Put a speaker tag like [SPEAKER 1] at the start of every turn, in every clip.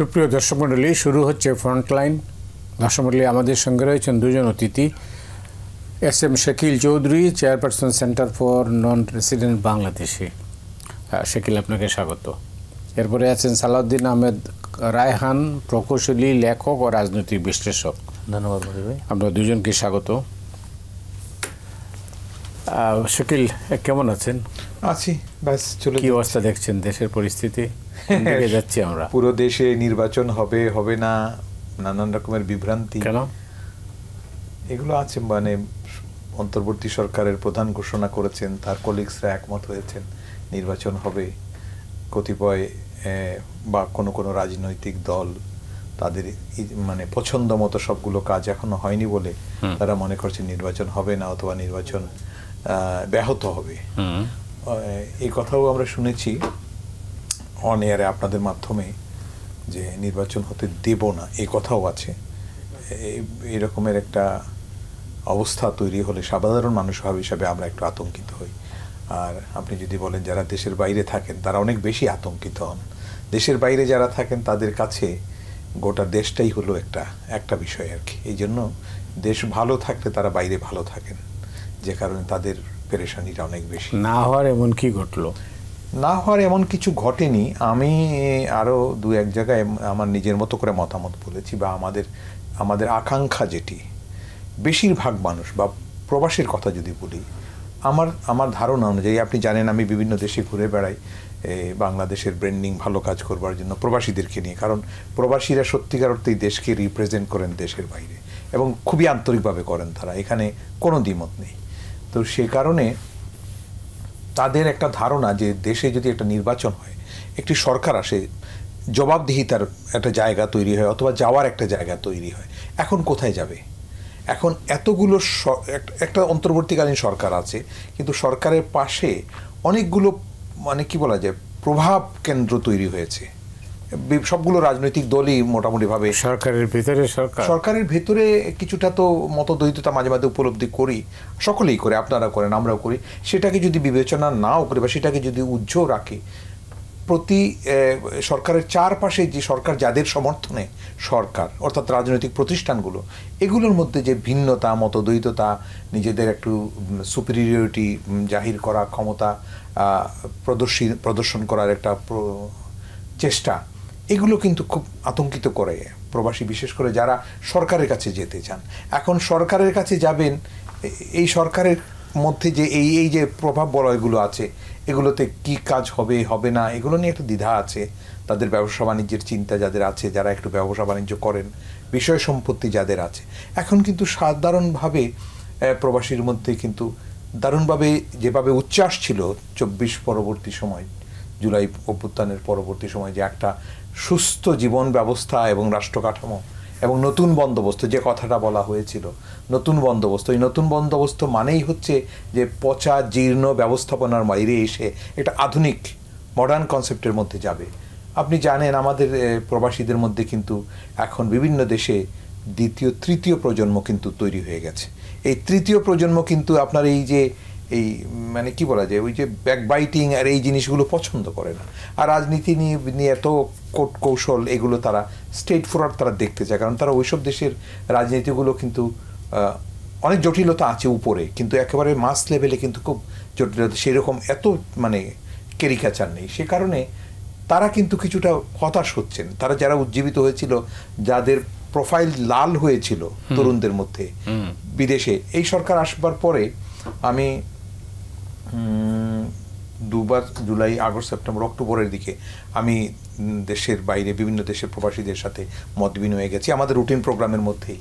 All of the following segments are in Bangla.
[SPEAKER 1] সুপ্রিয় দর্শক মণ্ডলী, শুরু হচ্ছে ফ্রন্টলাইন। দর্শক মণ্ডলী, আমাদের সঙ্গে রয়েছেন দুজন অতিথি। SM. Shakil Chowdhury, chairperson centre for non resident Bangladeshi. Shakil, আপনাকে স্বাগত। এরপরে আছেন সালাউদ্দিন আহমেদ রায়হান, প্রকৌশলী, লেখক ও রাজনৈতিক বিশ্লেষক।
[SPEAKER 2] ধন্যবাদ ভাই।
[SPEAKER 1] আমরা দুজনকে স্বাগত। শাকিল, কেমন আছেন?
[SPEAKER 2] আছি, ব্যাস চলে।
[SPEAKER 1] কি অবস্থা দেখছেন দেশের পরিস্থিতি? যাচ্ছি আমরা,
[SPEAKER 2] পুরো দেশে নির্বাচন হবে হবে না, নানান রকমের বিভ্রান্তি।
[SPEAKER 1] কেন
[SPEAKER 2] এগুলো আছে? মানে অন্তর্বর্তী সরকারের প্রধান ঘোষণা করেছেন, তার কলিগসরা একমত হয়েছেন নির্বাচন হবে। কতিপয় বা কোনো রাজনৈতিক দল তাদের মানে পছন্দ মতো সবগুলো কাজ এখনো হয়নি বলে তারা মনে করছে নির্বাচন হবে না, অথবা নির্বাচন ব্যাহত হবে। এই কথাও আমরা শুনেছি অন এয়ারে আপনাদের মাধ্যমে, যে নির্বাচন হতে দেব না, এই কথাও আছে। এরকমের একটা অবস্থা তৈরি হলে সাধারণ মানুষ হিসাবে আমরা একটু আতঙ্কিত হই। আর আপনি যদি বলেন যারা দেশের বাইরে থাকেন তারা অনেক বেশি আতঙ্কিত হন। দেশের বাইরে যারা থাকেন তাদের কাছে গোটা দেশটাই হলো একটা বিষয় আর কি। এই জন্য দেশ ভালো থাকলে তারা বাইরে ভালো থাকেন, যে কারণে তাদের পেরেশানিটা অনেক বেশি।
[SPEAKER 1] না হওয়ার এমন কি ঘটলো?
[SPEAKER 2] না হওয়ার এমন কিছু ঘটেনি। আমি আরও দু এক জায়গায় আমার নিজের মতো করে মতামত বলেছি, বা আমাদের আকাঙ্ক্ষা যেটি, বেশিরভাগ মানুষ বা প্রবাসীর কথা যদি বলি, আমার ধারণা অনুযায়ী, আপনি জানেন আমি বিভিন্ন দেশে ঘুরে বেড়াই বাংলাদেশের ব্র্যান্ডিং ভালো কাজ করবার জন্য প্রবাসীদেরকে নিয়ে। কারণ প্রবাসীরা সত্যিকার অর্থেই দেশকে রিপ্রেজেন্ট করেন দেশের বাইরে, এবং খুবই আন্তরিকভাবে করেন তারা, এখানে কোনো দ্বিমত নেই। তো সে কারণে তাদের একটা ধারণা যে দেশে যদি একটা নির্বাচন হয়, একটি সরকার আসে, জবাবদিহিতার একটা জায়গা তৈরি হয়, অথবা যাওয়ার একটা জায়গা তৈরি হয়। এখন কোথায় যাবে? এখন এতগুলো একটা অন্তর্বর্তীকালীন সরকার আছে, কিন্তু সরকারের পাশে অনেকগুলো মানে কি বলা যায় প্রভাব কেন্দ্র তৈরি হয়েছে। সবগুলো রাজনৈতিক দলই মোটামুটিভাবে সরকারের ভেতরে কিছুটা তো মতদ্বৈততা মাঝে মাঝে উপলব্ধি করি, সকলেই করে, আপনারা করেন, আমরাও করি। সেটাকে যদি বিবেচনা নাও করি বা সেটাকে যদি উজ্জ্বল রাখি, প্রতি সরকারের চারপাশে যে সরকার যাদের সমর্থনে সরকার, অর্থাৎ রাজনৈতিক প্রতিষ্ঠানগুলো, এগুলোর মধ্যে যে ভিন্নতা, মতদ্বৈততা, নিজেদের একটু সুপিরিয়রিটি জাহির করা, ক্ষমতা প্রদর্শন করার একটা চেষ্টা, এগুলো কিন্তু খুব আতঙ্কিত করে প্রবাসী, বিশেষ করে যারা সরকারের কাছে যেতে চান। এখন সরকারের কাছে যাবেন, এই সরকারের মধ্যে যে এই যে প্রভাব বলয়গুলো আছে, এগুলোতে কি কাজ হবে হবে না, এগুলো নিয়ে একটা দ্বিধা আছে। তাদের ব্যবসা বাণিজ্যের চিন্তা যাদের আছে, যারা একটু ব্যবসা বাণিজ্য করেন, বিষয় সম্পত্তি যাদের আছে, এখন কিন্তু সাধারণভাবে প্রবাসীর মধ্যে কিন্তু দারুণভাবে যেভাবে উচ্ছ্বাস ছিল 24 পরবর্তী সময়, জুলাই অভ্যুত্থানের পরবর্তী সময়, যে একটা সুস্থ জীবন ব্যবস্থা এবং রাষ্ট্র কাঠামো এবং নতুন বন্দোবস্ত, যে কথাটা বলা হয়েছিল, নতুন বন্দোবস্ত। এই নতুন বন্দোবস্ত মানেই হচ্ছে যে পচা জীর্ণ ব্যবস্থাপনার বাইরে এসে একটা আধুনিক মডার্ন কনসেপ্টের মধ্যে যাবে। আপনি জানেন আমাদের প্রবাসীদের মধ্যে কিন্তু এখন বিভিন্ন দেশে দ্বিতীয় তৃতীয় প্রজন্ম কিন্তু তৈরি হয়ে গেছে। এই তৃতীয় প্রজন্ম কিন্তু আপনার এই মানে কি বলা যায়, ওই যে ব্যাকবাইটিং আর এই জিনিসগুলো পছন্দ করে না। আর রাজনীতি নিয়ে এত কৌশল, এগুলো তারা স্ট্রেট ফরওয়ার্ড তারা দেখতে চায়। কারণ তারা ওইসব দেশের রাজনীতিগুলো কিন্তু অনেক জটিলতা আছে উপরে, কিন্তু একেবারে মাস লেভেলে কিন্তু খুব জটিলতা, সেরকম এত মানে ক্যারিকাচার নেই। সে কারণে তারা কিন্তু কিছুটা হতাশ হচ্ছেন। তারা যারা উজ্জীবিত হয়েছিল, যাদের প্রোফাইল লাল হয়েছিল তরুণদের মধ্যে বিদেশে, এই সরকার আসবার পরে আমি দুবার, জুলাই, আগস্ট, সেপ্টেম্বর, অক্টোবরের দিকে আমি দেশের বাইরে বিভিন্ন দেশের প্রবাসীদের সাথে মত বিনিময়ে গেছি। আমাদের রুটিন প্রোগ্রামের মধ্যেই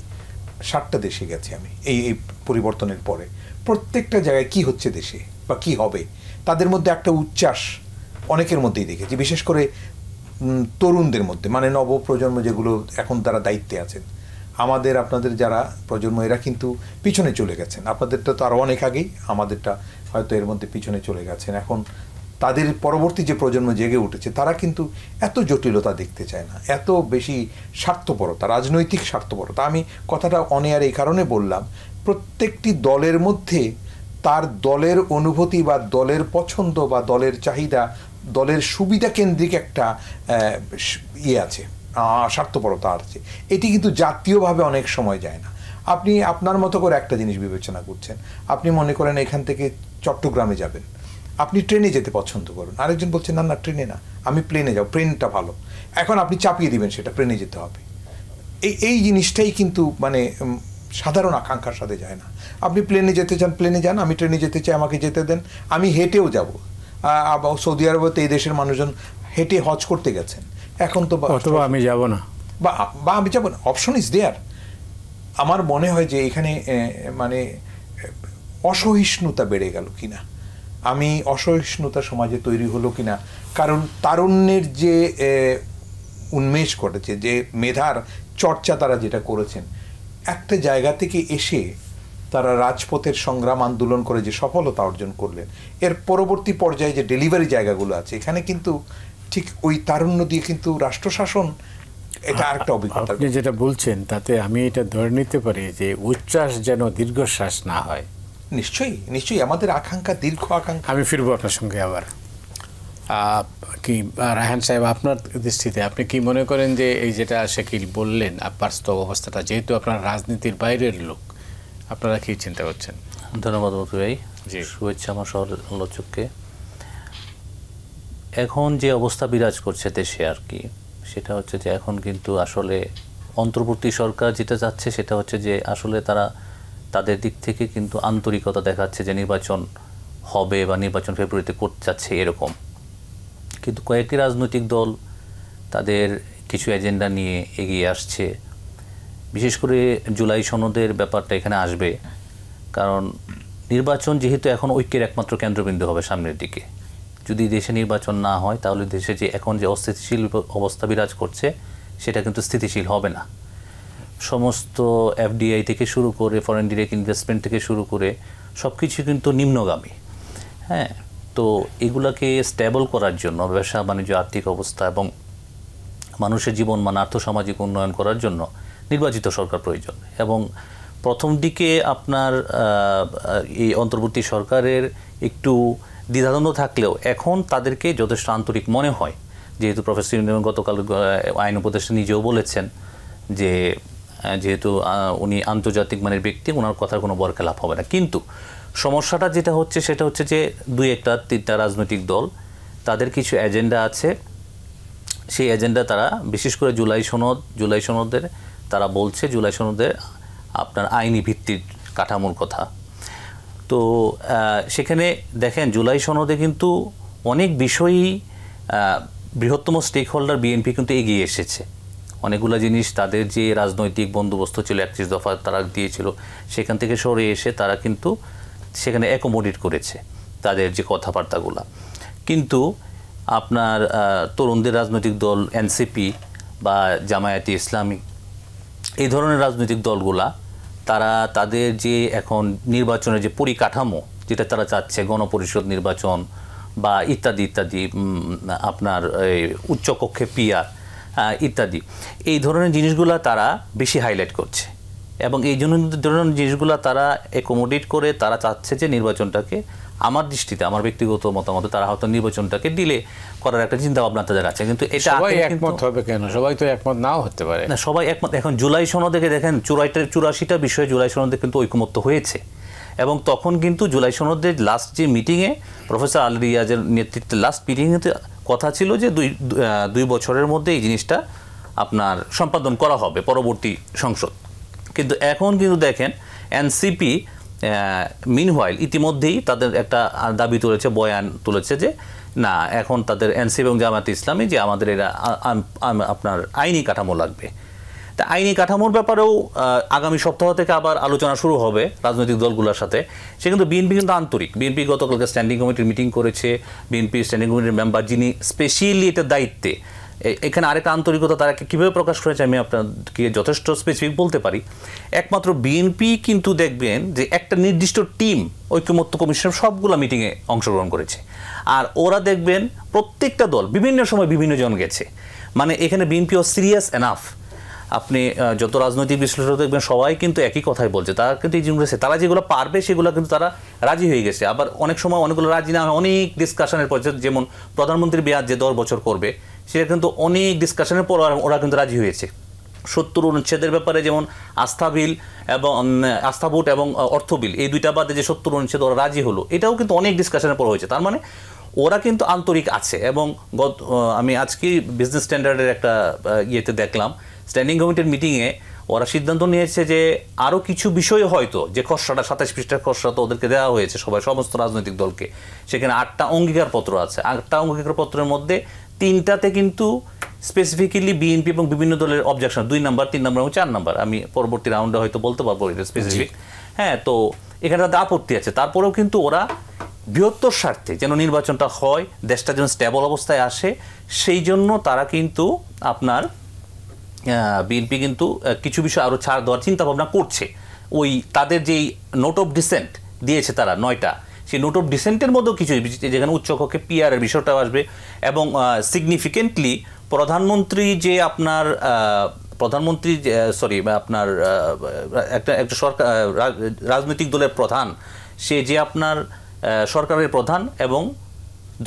[SPEAKER 2] 7টা দেশে গেছি আমি এই পরিবর্তনের পরে। প্রত্যেকটা জায়গায় কি হচ্ছে দেশে বা কি হবে, তাদের মধ্যে একটা উচ্ছ্বাস অনেকের মধ্যেই দেখেছি, বিশেষ করে তরুণদের মধ্যে, মানে নবপ্রজন্ম যেগুলো এখন তারা দায়িত্বে আছেন। আমাদের আপনাদের যারা প্রজন্ম, এরা কিন্তু পিছনে চলে গেছেন। আপনাদেরটা তো আরও অনেক আগেই, আমাদেরটা হয়তো এর মধ্যে পিছনে চলে গেছেন। এখন তাদের পরবর্তী যে প্রজন্ম জেগে উঠেছে, তারা কিন্তু এত জটিলতা দেখতে চায় না, এত বেশি স্বার্থপরতা, রাজনৈতিক স্বার্থপরতা। আমি কথাটা অন এয়ার এই কারণে বললাম, প্রত্যেকটি দলের মধ্যে তার দলের অনুভূতি বা দলের পছন্দ বা দলের চাহিদা, দলের সুবিধা কেন্দ্রিক একটা আছে, স্বার্থপরতা আছে, এটি কিন্তু জাতীয়ভাবে অনেক সময় যায় না। আপনি আপনার মতো করে একটা জিনিস বিবেচনা করছেন, আপনি মনে করেন এখান থেকে চট্টগ্রামে যাবেন, আপনি ট্রেনে যেতে পছন্দ করুন, আরেকজন বলছেন না না ট্রেনে না, আমি প্লেনে যাও, প্লেনটা ভালো, এখন আপনি চাপিয়ে দিবেন সেটা প্লেনে যেতে হবে। এই জিনিসটাই কিন্তু মানে সাধারণ আকাঙ্ক্ষার সাথে যায় না। আপনি প্লেনে যেতে চান প্লেনে যান, আমি ট্রেনে যেতে চাই আমাকে যেতে দেন, আমি হেঁটেও যাব। সৌদি আরবে এই দেশের মানুষজন হেঁটে হজ করতে গেছেন, এখন তো
[SPEAKER 1] অথবা আমি যাব না,
[SPEAKER 2] বা আমি যাব না, অপশন ইজ দেয়ার। আমার মনে হয় যে এখানে মানে অসহিষ্ণুতা বেড়ে গেল কিনা, আমি অসহিষ্ণুতা সমাজে তৈরি হলো কিনা, কারণ তারুণ্যের যে উন্মেষ ঘটেছে, যে মেধার চর্চা তারা যেটা করেছেন, একটা জায়গা থেকে এসে তারা রাজপথের সংগ্রাম আন্দোলন করে যে সফলতা অর্জন করলেন, এর পরবর্তী পর্যায়ে যে ডেলিভারি জায়গাগুলো আছে, এখানে কিন্তু ঠিক ওই তারুণ্য দিয়ে কিন্তু রাষ্ট্রশাসন, এটা আরেকটা অভিজ্ঞতা।
[SPEAKER 1] আপনি যেটা বলছেন তাতে আমি এটা ধরে নিতে পারি যে উচ্ছ্বাস যেন দীর্ঘশ্বাস না হয়।
[SPEAKER 2] নিশ্চয়ই নিশ্চয়ই আমাদের আকাঙ্ক্ষা দীর্ঘ আকাঙ্ক্ষা।
[SPEAKER 1] আমি ফিরবো আপনার সঙ্গে আবার। কি রায়হান সাহেব, আপনার দৃষ্টিতে আপনি কি মনে করেন যে এই যেটা শাকিল বললেন, বাস্তব অবস্থাটা, যেহেতু আপনার রাজনীতির বাইরের লোক, আপনারা কি চিন্তা করছেন?
[SPEAKER 3] ধন্যবাদ মধু ভাই, শুভেচ্ছা আমার সহলোচককে। এখন যে অবস্থা বিরাজ করছে দেশে আর কি, সেটা হচ্ছে যে এখন কিন্তু আসলে অন্তর্বর্তী সরকার যেটা চাচ্ছে সেটা হচ্ছে যে আসলে তারা তাদের দিক থেকে কিন্তু আন্তরিকতা দেখাচ্ছে যে নির্বাচন হবে বা নির্বাচন ফেব্রুয়ারিতে করতে চাচ্ছে এরকম, কিন্তু কয়েকটি রাজনৈতিক দল তাদের কিছু এজেন্ডা নিয়ে এগিয়ে আসছে। বিশেষ করে জুলাই সনদের ব্যাপারটা এখানে আসবে, কারণ নির্বাচন যেহেতু এখন ঐক্যের একমাত্র কেন্দ্রবিন্দু হবে সামনের দিকে। যদি দেশে নির্বাচন না হয় তাহলে দেশে যে এখন যে অস্থিতিশীল অবস্থা বিরাজ করছে সেটা কিন্তু স্থিতিশীল হবে না। সমস্ত এফডিআই থেকে শুরু করে ফরেন ডিরেক্ট ইনভেস্টমেন্ট থেকে শুরু করে সব কিছু কিন্তু নিম্নগামী। হ্যাঁ, তো এগুলাকে স্টেবল করার জন্য ব্যবসা বাণিজ্য আর্থিক অবস্থা এবং মানুষের জীবনমান আর্থসামাজিক উন্নয়ন করার জন্য নির্বাচিত সরকার প্রয়োজন। এবং প্রথম দিকে আপনার এই অন্তর্বর্তী সরকারের একটু দ্বিধাদ্বন্দ্ব থাকলেও এখন তাদেরকে যথেষ্ট আন্তরিক মনে হয়, যেহেতু প্রফেসর ইউনিয়ন গতকাল আইন উপদেষ্টা নিজেও বলেছেন যে যেহেতু উনি আন্তর্জাতিক মানের ব্যক্তি, ওনার কথার কোনো বরখেলাপ হবে না। কিন্তু সমস্যাটা যেটা হচ্ছে সেটা হচ্ছে যে দুই একটা তিনটা রাজনৈতিক দল তাদের কিছু এজেন্ডা আছে, সেই এজেন্ডা তারা বিশেষ করে জুলাই সনদের তারা বলছে, জুলাই সনদের আপনার আইনি ভিত্তির কাঠামোর কথা। তো সেখানে দেখেন জুলাই সনদে কিন্তু অনেক বিষয়ই বৃহত্তম স্টেক হোল্ডার বিএনপি কিন্তু এগিয়ে এসেছে। অনেকগুলো জিনিস তাদের যে রাজনৈতিক বন্দোবস্ত ছিল 31 দফা তারা দিয়েছিল, সেখান থেকে সরে এসে তারা কিন্তু সেখানে অ্যাকোমোডেট করেছে তাদের যে কথাবার্তাগুলা। কিন্তু আপনার তরুণদের রাজনৈতিক দল এনসিপি বা জামায়াতে ইসলামী এই ধরনের রাজনৈতিক দলগুলা তারা তাদের যে এখন নির্বাচনের যে পরিকাঠামো যেটা তারা চাচ্ছে, গণপরিষদ নির্বাচন বা ইত্যাদি ইত্যাদি, আপনার উচ্চকক্ষে পিআর ইত্যাদি, এই ধরনের জিনিসগুলা তারা বেশি হাইলাইট করছে। এবং এই ধরনের জিনিসগুলা তারা অ্যাকোমোডেট করে তারা চাচ্ছে যে নির্বাচনটাকে, আমার দৃষ্টিতে আমার ব্যক্তিগত মতামতে, তারা হয়তো নির্বাচনটাকে ডিলে করার একটা চিন্তা ভাবনা তাদের আছে। কিন্তু এটা
[SPEAKER 1] সবাই একমত হবে কেন? সবাই তো একমত নাও হতে পারে
[SPEAKER 3] না, সবাই একমত। এখন জুলাই সনদে দেখেন 84টা বিষয়ে জুলাই সনদে কিন্তু ঐকমত্য হয়েছে। এবং তখন কিন্তু জুলাই সনদের লাস্ট যে মিটিংয়ে প্রফেসর আলী রিয়াজের নেতৃত্বে লাস্ট মিটিংয়ে কথা ছিল যে 2 বছরের মধ্যে এই জিনিসটা আপনার সম্পাদন করা হবে পরবর্তী সংসদ। কিন্তু এখন কিন্তু দেখেন এনসিপি মিনহোয়াইল ইতিমধ্যেই তাদের একটা দাবি তুলেছে, বয়ান তুলেছে যে না, এখন তাদের এনসিপি এবং জামায়াতে ইসলামী যে আমাদের এরা আপনার আইনি কাঠামো লাগবে। তা আইনি কাঠামোর ব্যাপারেও আগামী সপ্তাহ থেকে আবার আলোচনা শুরু হবে রাজনৈতিক দলগুলোর সাথে। সে কিন্তু বিএনপি কিন্তু আন্তরিক। বিএনপি গতকালকে স্ট্যান্ডিং কমিটির মিটিং করেছে, বিএনপি স্ট্যান্ডিং কমিটির মেম্বার যিনি স্পেশালি এটার দায়িত্বে, এখানে আরেকটা আন্তরিকতা তারা কীভাবে প্রকাশ করেছে আমি আপনাকে যথেষ্ট স্পেসিফিক বলতে পারি। একমাত্র বিএনপি কিন্তু দেখবেন যে একটা নির্দিষ্ট টিম ঐক্যমত্য কমিশনের সবগুলো মিটিংয়ে অংশগ্রহণ করেছে। আর ওরা দেখবেন প্রত্যেকটা দল বিভিন্ন সময় বিভিন্ন জন গেছে, মানে এখানে বিএনপিও সিরিয়াস এনাফ। আপনি যত রাজনৈতিক বিশ্লেষক দেখবেন সবাই কিন্তু একই কথাই বলছে, তারা কিন্তু এই জিনিস তারা যেগুলো পারবে সেগুলো কিন্তু তারা রাজি হয়ে গেছে। আবার অনেক সময় অনেকগুলো রাজি না হয় অনেক ডিসকাশনের পর, যেমন প্রধানমন্ত্রীর মেয়াদ যে 10 বছর করবে সেটা কিন্তু অনেক ডিসকাশনের পর ওরা কিন্তু রাজি হয়েছে। 70 অনুচ্ছেদের ব্যাপারে যেমন আস্থা বিল এবং আস্থা ভোট এবং অর্থ বিল, এই দুইটা বাদে যে 70 অনুচ্ছেদ ওরা রাজি হলো, এটাও কিন্তু অনেক ডিসকাশনের পর হয়েছে। তার মানে ওরা কিন্তু আন্তরিক আছে। এবং আমি আজকে বিজনেস স্ট্যান্ডার্ডের একটা ইয়েতে দেখলাম, স্ট্যান্ডিং কমিটির মিটিংয়ে ওরা সিদ্ধান্ত নিয়েছে যে আরও কিছু বিষয় হয়তো, যে খসড়াটা 27 পৃষ্ঠার খসড়া তো ওদেরকে দেওয়া হয়েছে সমস্ত রাজনৈতিক দলকে, সেখানে 8টা অঙ্গীকারপত্র আছে। 8টা অঙ্গীকারপত্রের মধ্যে 3টাতে কিন্তু স্পেসিফিক্যালি বিএনপি এবং বিভিন্ন দলের অবজেকশন, 2 নাম্বার 3 নাম্বার এবং 4 নাম্বার, আমি পরবর্তী রাউন্ডে হয়তো বলতে পারবো এটা স্পেসিফিক। হ্যাঁ, তো এখানে তাদের আপত্তি আছে। তারপরেও কিন্তু ওরা বৃহত্তর স্বার্থে যেন নির্বাচনটা হয়, দেশটা যেন স্টেবল অবস্থায় আসে, সেই জন্য তারা কিন্তু আপনার বিএনপি কিন্তু কিছু বিষয় আরও ছাড় দেওয়ার চিন্তা ভাবনা করছে। ওই তাদের যেই নোট অফ ডিসেন্ট দিয়েছে তারা 9টা, সেই নোট অফ ডিসেন্টের মধ্যেও কিছু, যেখানে উচ্চকক্ষে পিআরের বিষয়টাও আসবে এবং সিগনিফিকেন্টলি প্রধানমন্ত্রী যে আপনার আপনার একটা সরকার রাজনৈতিক দলের প্রধান, সে যে আপনার সরকারের প্রধান এবং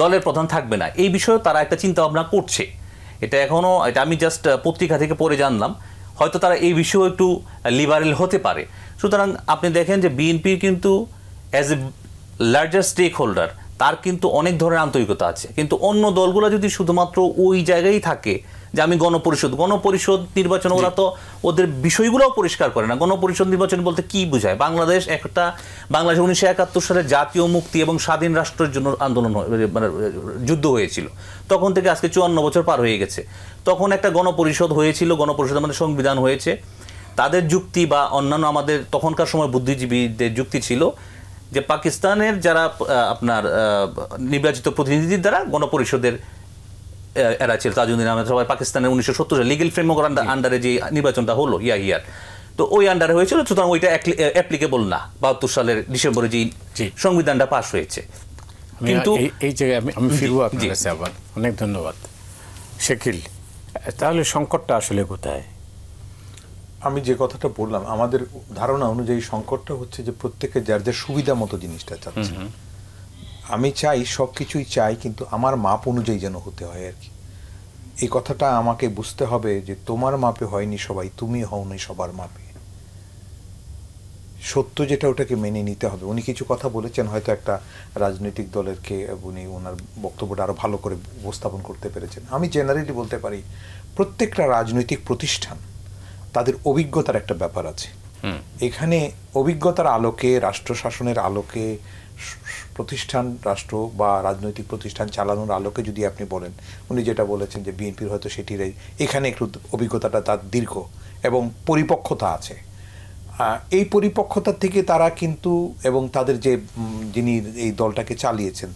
[SPEAKER 3] দলের প্রধান থাকবে না, এই বিষয়ে তারা একটা চিন্তা ভাবনা করছে। এটা আমি জাস্ট পত্রিকা থেকে পড়ে জানলাম, হয়তো তারা এই বিষয়েও একটু লিবারেল হতে পারে। সুতরাং আপনি দেখেন যে বিএনপি কিন্তু as a larger stakeholder তার কিন্তু অনেক ধরনের আন্তরিকতা আছে, কিন্তু অন্য দলগুলো যদি শুধুমাত্র ওই জায়গায় থাকে যে আমি গণপরিষদ নির্বাচন, ওরা তো ওদের বিষয়গুলোও পরিষ্কার করে না। গণপরিষদ নির্বাচন বলতে কি বোঝায়? বাংলাদেশ 1971 সালে জাতীয় মুক্তি এবং স্বাধীন রাষ্ট্রের জন্য আন্দোলন, মানে যুদ্ধ হয়েছিল। তখন থেকে আজকে 54 বছর পার হয়ে গেছে। তখন একটা গণপরিষদ হয়েছিল, গণপরিষদ আমাদের সংবিধান হয়েছে। তাদের যুক্তি বা অন্যান্য আমাদের তখনকার সময় বুদ্ধিজীবীদের যুক্তি ছিল যে পাকিস্তানের যারা আপনার নির্বাচিত প্রতিনিধিদের দ্বারা গণপরিষদের এরা ছিল, তাজউদ্দিন আহমেদ সবাই পাকিস্তানের 1970 সালে লিগেল ফ্রেমওয়ার্ক আন্ডারে যে নির্বাচনটা হলো ইয়ার, তো ওই আন্ডারে হয়েছিল। সুতরাং ওইটা অ্যাপ্লিকেবল না 72 সালের ডিসেম্বরে যে সংবিধানটা পাস হয়েছে।
[SPEAKER 1] কিন্তু এই জায়গায় আমি ফিরবো আপনার কাছে আবার। অনেক ধন্যবাদ শাকিল। তাহলে সংকটটা আসলে কোথায়?
[SPEAKER 2] আমি যে কথাটা বললাম, আমাদের ধারণা অনুযায়ী সংকটটা হচ্ছে যে প্রত্যেকে যার যার সুবিধা মতো জিনিসটা চাচ্ছে। আমি চাই সব কিছুই চাই, কিন্তু আমার মাপ অনুযায়ী যেন হতে হয় আর কি। এই কথাটা আমাকে বুঝতে হবে যে তোমার মাপে হয়নি সবাই, তুমি হওনি সবার মাপে। সত্য যেটা ওটাকে মেনে নিতে হবে। উনি কিছু কথা বলেছেন, হয়তো একটা রাজনৈতিক দলেরকে উনি ওনার বক্তব্যটা আরো ভালো করে উপস্থাপন করতে পেরেছেন। আমি জেনারেলি বলতে পারি প্রত্যেকটা রাজনৈতিক প্রতিষ্ঠান তাদের অভিজ্ঞতার একটা ব্যাপার আছে। এখানে অভিজ্ঞতার আলোকে, রাষ্ট্র শাসনের আলোকে, প্রতিষ্ঠান রাষ্ট্র বা রাজনৈতিক প্রতিষ্ঠান চালানোর আলোকে যদি আপনি বলেন, উনি যেটা বলেছেন যে বিএনপির হয়তো সেটির এখানে একটু অভিজ্ঞতাটা তার দীর্ঘ এবং পরিপক্কতা আছে। এই পরিপক্কতার থেকে তারা কিন্তু, এবং তাদের যিনি এই দলটাকে চালিয়েছেন,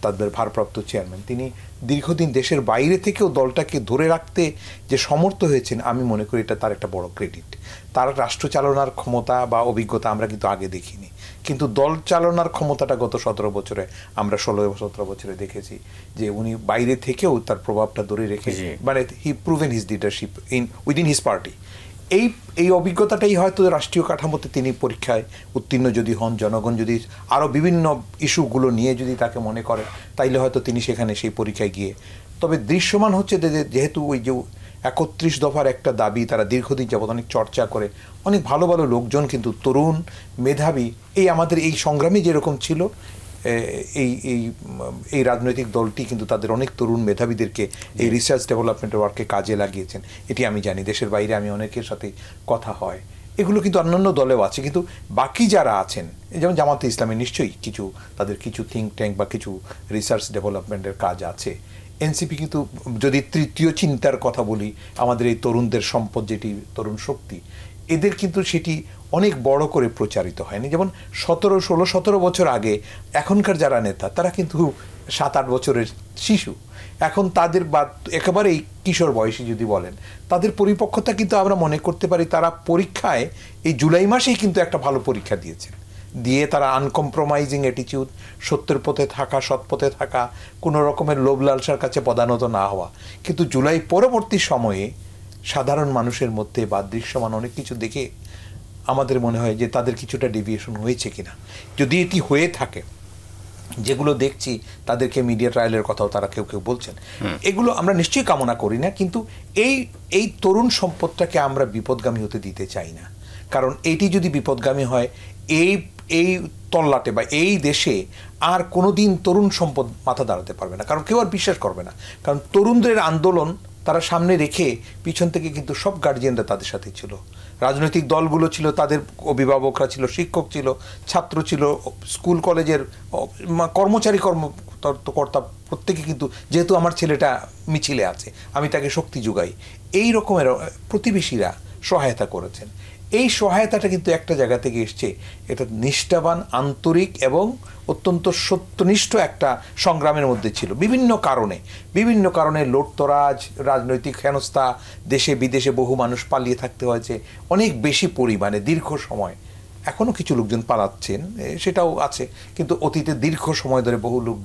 [SPEAKER 2] তাদের ভারপ্রাপ্ত চেয়ারম্যান, তিনি দীর্ঘদিন দেশের বাইরে থেকেও দলটাকে ধরে রাখতে যে সমর্থ হয়েছেন, আমি মনে করি এটা তার একটা বড় ক্রেডিট। তার রাষ্ট্র চালনার ক্ষমতা বা অভিজ্ঞতা আমরা কিন্তু আগে দেখিনি, কিন্তু দল চালনার ক্ষমতাটা গত 17 বছরে আমরা 16-17 বছরে দেখেছি যে উনি বাইরে থেকেও তার প্রভাবটা ধরে রেখে, মানে he proven his leadership within his party. এই অভিজ্ঞতাটাই হয়তো রাষ্ট্রীয় কাঠামোতে তিনি পরীক্ষায় উত্তীর্ণ যদি হন, জনগণ যদি আরও বিভিন্ন ইস্যুগুলো নিয়ে যদি তাকে মনে করে, তাইলে হয়তো তিনি সেখানে সেই পরীক্ষায় গিয়ে, তবে দৃশ্যমান হচ্ছে যেহেতু ওই যে 31 দফার একটা দাবি তারা দীর্ঘদিন যাবত অনেক চর্চা করে, অনেক ভালো ভালো লোকজন কিন্তু তরুণ মেধাবী, এই আমাদের এই সংগ্রামী যেরকম ছিল, এই রাজনৈতিক দলটি কিন্তু তাদের অনেক তরুণ মেধাবীদেরকে এই রিসার্চ ডেভেলপমেন্ট ওয়ার্কে কাজে লাগিয়েছেন। এটি আমি জানি, দেশের বাইরে আমি অনেকের সাথে কথা হয়, এগুলো কিন্তু অন্যান্য দলেও আছে। কিন্তু বাকি যারা আছেন, যেমন জামাতে ইসলামে নিশ্চয়ই তাদের কিছু থিঙ্ক ট্যাঙ্ক বা কিছু রিসার্চ ডেভেলপমেন্টের কাজ আছে। এনসিপি কিন্তু, যদি তৃতীয় চিন্তার কথা বলি, আমাদের এই তরুণদের সম্পদ যেটি তরুণ শক্তি, এদের কিন্তু সেটি অনেক বড় করে প্রচারিত হয়নি। যেমন 16-17 বছর আগে এখনকার যারা নেতা, তারা কিন্তু 7-8 বছরের শিশু। এখন তাদের বা একেবারেই কিশোর বয়সী যদি বলেন, তাদের পরিপক্কতা কিন্তু আমরা মনে করতে পারি তারা পরীক্ষায় এই জুলাই মাসেই কিন্তু একটা ভালো পরীক্ষা দিয়েছেন, দিয়ে তারা আনকম্প্রোমাইজিং অ্যাটিটিউড, সত্যের পথে থাকা, সৎ পথে থাকা, কোনো রকমের লোভ লালসার কাছে পদানত না হওয়া। কিন্তু জুলাই পরবর্তী সময়ে সাধারণ মানুষের মধ্যে বা দৃশ্যমান অনেক কিছু দেখে আমাদের মনে হয় যে তাদের কিছুটা ডেভিয়েশন হয়েছে কিনা। যদি এটি হয়ে থাকে, যেগুলো দেখছি তাদেরকে মিডিয়া ট্রায়ালের কথাও তারা কেউ কেউ বলছেন, এগুলো আমরা নিশ্চয়ই কামনা করি না, কিন্তু এই তরুণ সম্পদটাকে আমরা বিপদগামী হতে দিতে চাই না। কারণ এটি যদি বিপদগামী হয়, এই তল্লাটে বা এই দেশে আর কোনোদিন তরুণ সম্পদ মাথা দাঁড়াতে পারবে না, কারণ কেউ আর বিশ্বাস করবে না। কারণ তরুণদের আন্দোলন তারা সামনে রেখে পিছন থেকে কিন্তু সব গার্জিয়ানরা তাদের সাথে ছিল, রাজনৈতিক দলগুলো ছিল, তাদের অভিভাবকরা ছিল, শিক্ষক ছিল, ছাত্র ছিল, স্কুল কলেজের কর্মচারী কর্মকর্তা প্রত্যেকে কিন্তু, যেহেতু আমার ছেলেটা মিছিলে আছে আমি তাকে শক্তি যোগাই, এই রকমের প্রতিবেশীরা সহায়তা করেছেন। এই সহায়তাটা কিন্তু একটা জায়গা থেকে এসছে, এটা নিষ্ঠাবান, আন্তরিক এবং অত্যন্ত সত্যনিষ্ঠ একটা সংগ্রামের মধ্যে ছিল। বিভিন্ন কারণে লোটতরাজ, রাজনৈতিক হেনস্থা, দেশে বিদেশে বহু মানুষ পালিয়ে থাকতে হয়েছে অনেক বেশি পরিমাণে, দীর্ঘ সময়। এখনও কিছু লোকজন পালাচ্ছেন, সেটাও আছে, কিন্তু অতীতে দীর্ঘ সময় ধরে বহু লোক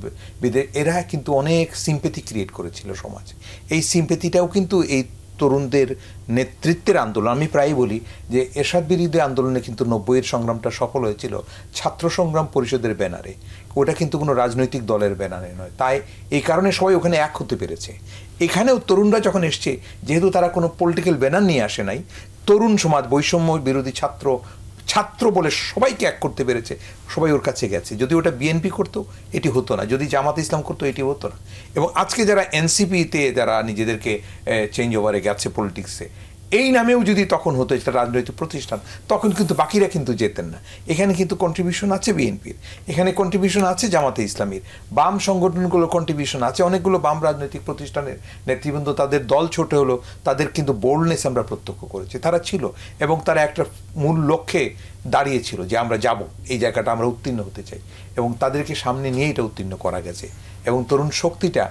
[SPEAKER 2] এরা কিন্তু অনেক সিম্প্যাথি ক্রিয়েট করেছিল সমাজে। এই সিম্প্যাথিটাও কিন্তু এই তরুণদের নেতৃত্বের আন্দোলন, আমি প্রায়ই বলি যে এরশাদ বিরোধী আন্দোলনে কিন্তু 90-এর সংগ্রামটা সফল হয়েছিল ছাত্র সংগ্রাম পরিষদের ব্যানারে, ওটা কিন্তু কোনো রাজনৈতিক দলের ব্যানারে নয়। তাই এই কারণে সবাই ওখানে এক হতে পেরেছে। এখানেও তরুণরা যখন এসছে, যেহেতু তারা কোনো পলিটিক্যাল ব্যানার নিয়ে আসে নাই, তরুণ সমাজ, বৈষম্য বিরোধী ছাত্র বলে সবাইকে এক করতে পেরেছে, সবাই ওর কাছে গেছে। যদি ওটা বিএনপি করতো এটি হতো না, যদি জামাত ইসলাম করতো এটি হতো না। এবং আজকে যারা এনসিপিতে যারা নিজেদেরকে চেঞ্জ ওভারে গেছে পলিটিক্সে, এই নামেও যদি তখন হতো এটা রাজনৈতিক প্রতিষ্ঠান, তখন কিন্তু বাকিরা কিন্তু যেতেন না। এখানে কিন্তু কন্ট্রিবিউশন আছে বিএনপির, এখানে কন্ট্রিবিউশন আছে জামাতে ইসলামীর, বাম সংগঠনগুলো কন্ট্রিবিউশন আছে, অনেকগুলো বাম রাজনৈতিক প্রতিষ্ঠানের নেতৃবৃন্দ, তাদের দল ছোট হলো, তাদের কিন্তু বোল্ডনেস আমরা প্রত্যক্ষ করেছি, তারা ছিল এবং তারা একটা মূল লক্ষ্যে দাঁড়িয়েছিল যে আমরা যাব, এই জায়গাটা আমরা উত্তীর্ণ হতে চাই, এবং তাদেরকে সামনে নিয়ে এটা উত্তীর্ণ করা গেছে। এবং তরুণ শক্তিটা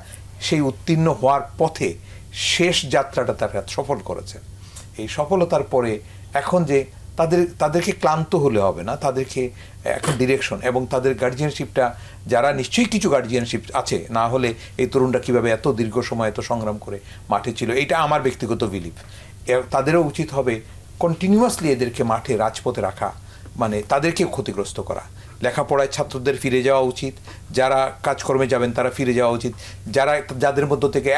[SPEAKER 2] সেই উত্তীর্ণ হওয়ার পথে শেষ যাত্রাটা তারা সফল করেছে। এই সফলতার পরে এখন যে তাদেরকে ক্লান্ত হলে হবে না, তাদেরকে এখন ডিরেকশন এবং তাদের গার্জিয়ানশিপটা, যারা নিশ্চয়ই কিছু গার্জিয়ানশিপ আছে, না হলে এই তরুণরা কীভাবে এত দীর্ঘ সময় এত সংগ্রাম করে মাঠে ছিল, এটা আমার ব্যক্তিগত বিলিভ। তাদেরও উচিত হবে কন্টিনিউয়াসলি এদেরকে মাঠে রাজপথে রাখা, মানে তাদেরকে ক্ষতিগ্রস্ত করা। লেখাপড়ায় ছাত্রদের ফিরে যাওয়া উচিত, যারা কাজকর্মে যাবেন তারা ফিরে যাওয়া উচিত, যাদের মধ্য থেকে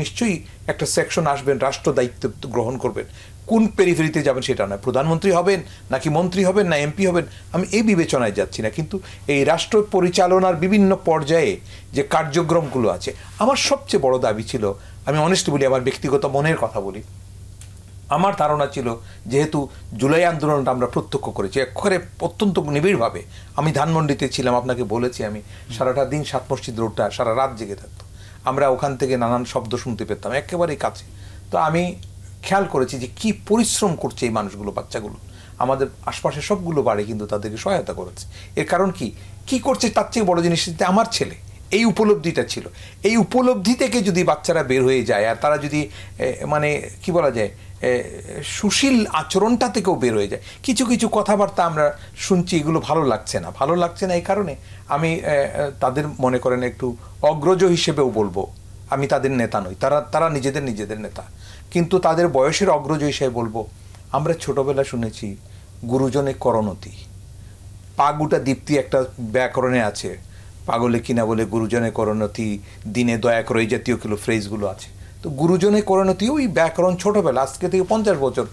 [SPEAKER 2] নিশ্চয়ই একটা সেকশন আসবেন রাষ্ট্র দায়িত্ব গ্রহণ করবেন, কোন পেরিফেরিতে যাবেন সেটা নয়, প্রধানমন্ত্রী হবেন নাকি মন্ত্রী হবেন না এমপি হবেন আমি এই বিবেচনায় যাচ্ছি না, কিন্তু এই রাষ্ট্র পরিচালনার বিভিন্ন পর্যায়ে যে কার্যক্রমগুলো আছে, আমার সবচেয়ে বড় দাবি ছিল, আমি অনেস্টলি বলি, আমার ব্যক্তিগত মনের কথা বলি, আমার ধারণা ছিল, যেহেতু জুলাই আন্দোলনটা আমরা প্রত্যক্ষ করেছি একেবারে অত্যন্ত নিবিড়ভাবে, আমি ধানমন্ডিতে ছিলাম, আপনাকে বলেছি, আমি সারাটা দিন 7 মসজিদ রোডটা সারা রাত জেগে থাকতো, আমরা ওখান থেকে নানান শব্দ শুনতে পেতাম একেবারেই কাছে। তো আমি খেয়াল করেছি যে কি পরিশ্রম করছে এই মানুষগুলো, বাচ্চাগুলো, আমাদের আশপাশে সবগুলো বাড়ি কিন্তু তাদেরকে সহায়তা করেছে। এর কারণ কি করছে তার চেয়ে বড় জিনিস, আমার ছেলে, এই উপলব্ধিটা ছিল। এই উপলব্ধি থেকে যদি বাচ্চারা বের হয়ে যায়, আর তারা যদি মানে কি বলা যায়, সুশীল আচরণটা থেকেও বের হয়ে যায়, কিছু কিছু কথাবার্তা আমরা শুনছি, এগুলো ভালো লাগছে না। এই কারণে আমি তাদের মনে করেন একটু অগ্রজ হিসেবেও বলবো, আমি তাদের নেতা নই, তারা নিজেদের নেতা, কিন্তু তাদের বয়সের অগ্রজ হিসেবে বলবো, আমরা ছোটবেলা শুনেছি গুরুজনে করণতি, পাগুটা দীপ্তি একটা ব্যাকরণে আছে, পাগলে কিনা বলে গুরুজনে করণতি, দিনে দয়া করে, এই জাতীয় কিছু ফ্রেজগুলো আছে। তো গুরুজনে করণতি ওই ব্যাকরণ ছোটবেলা, আজকে থেকে 50 বছর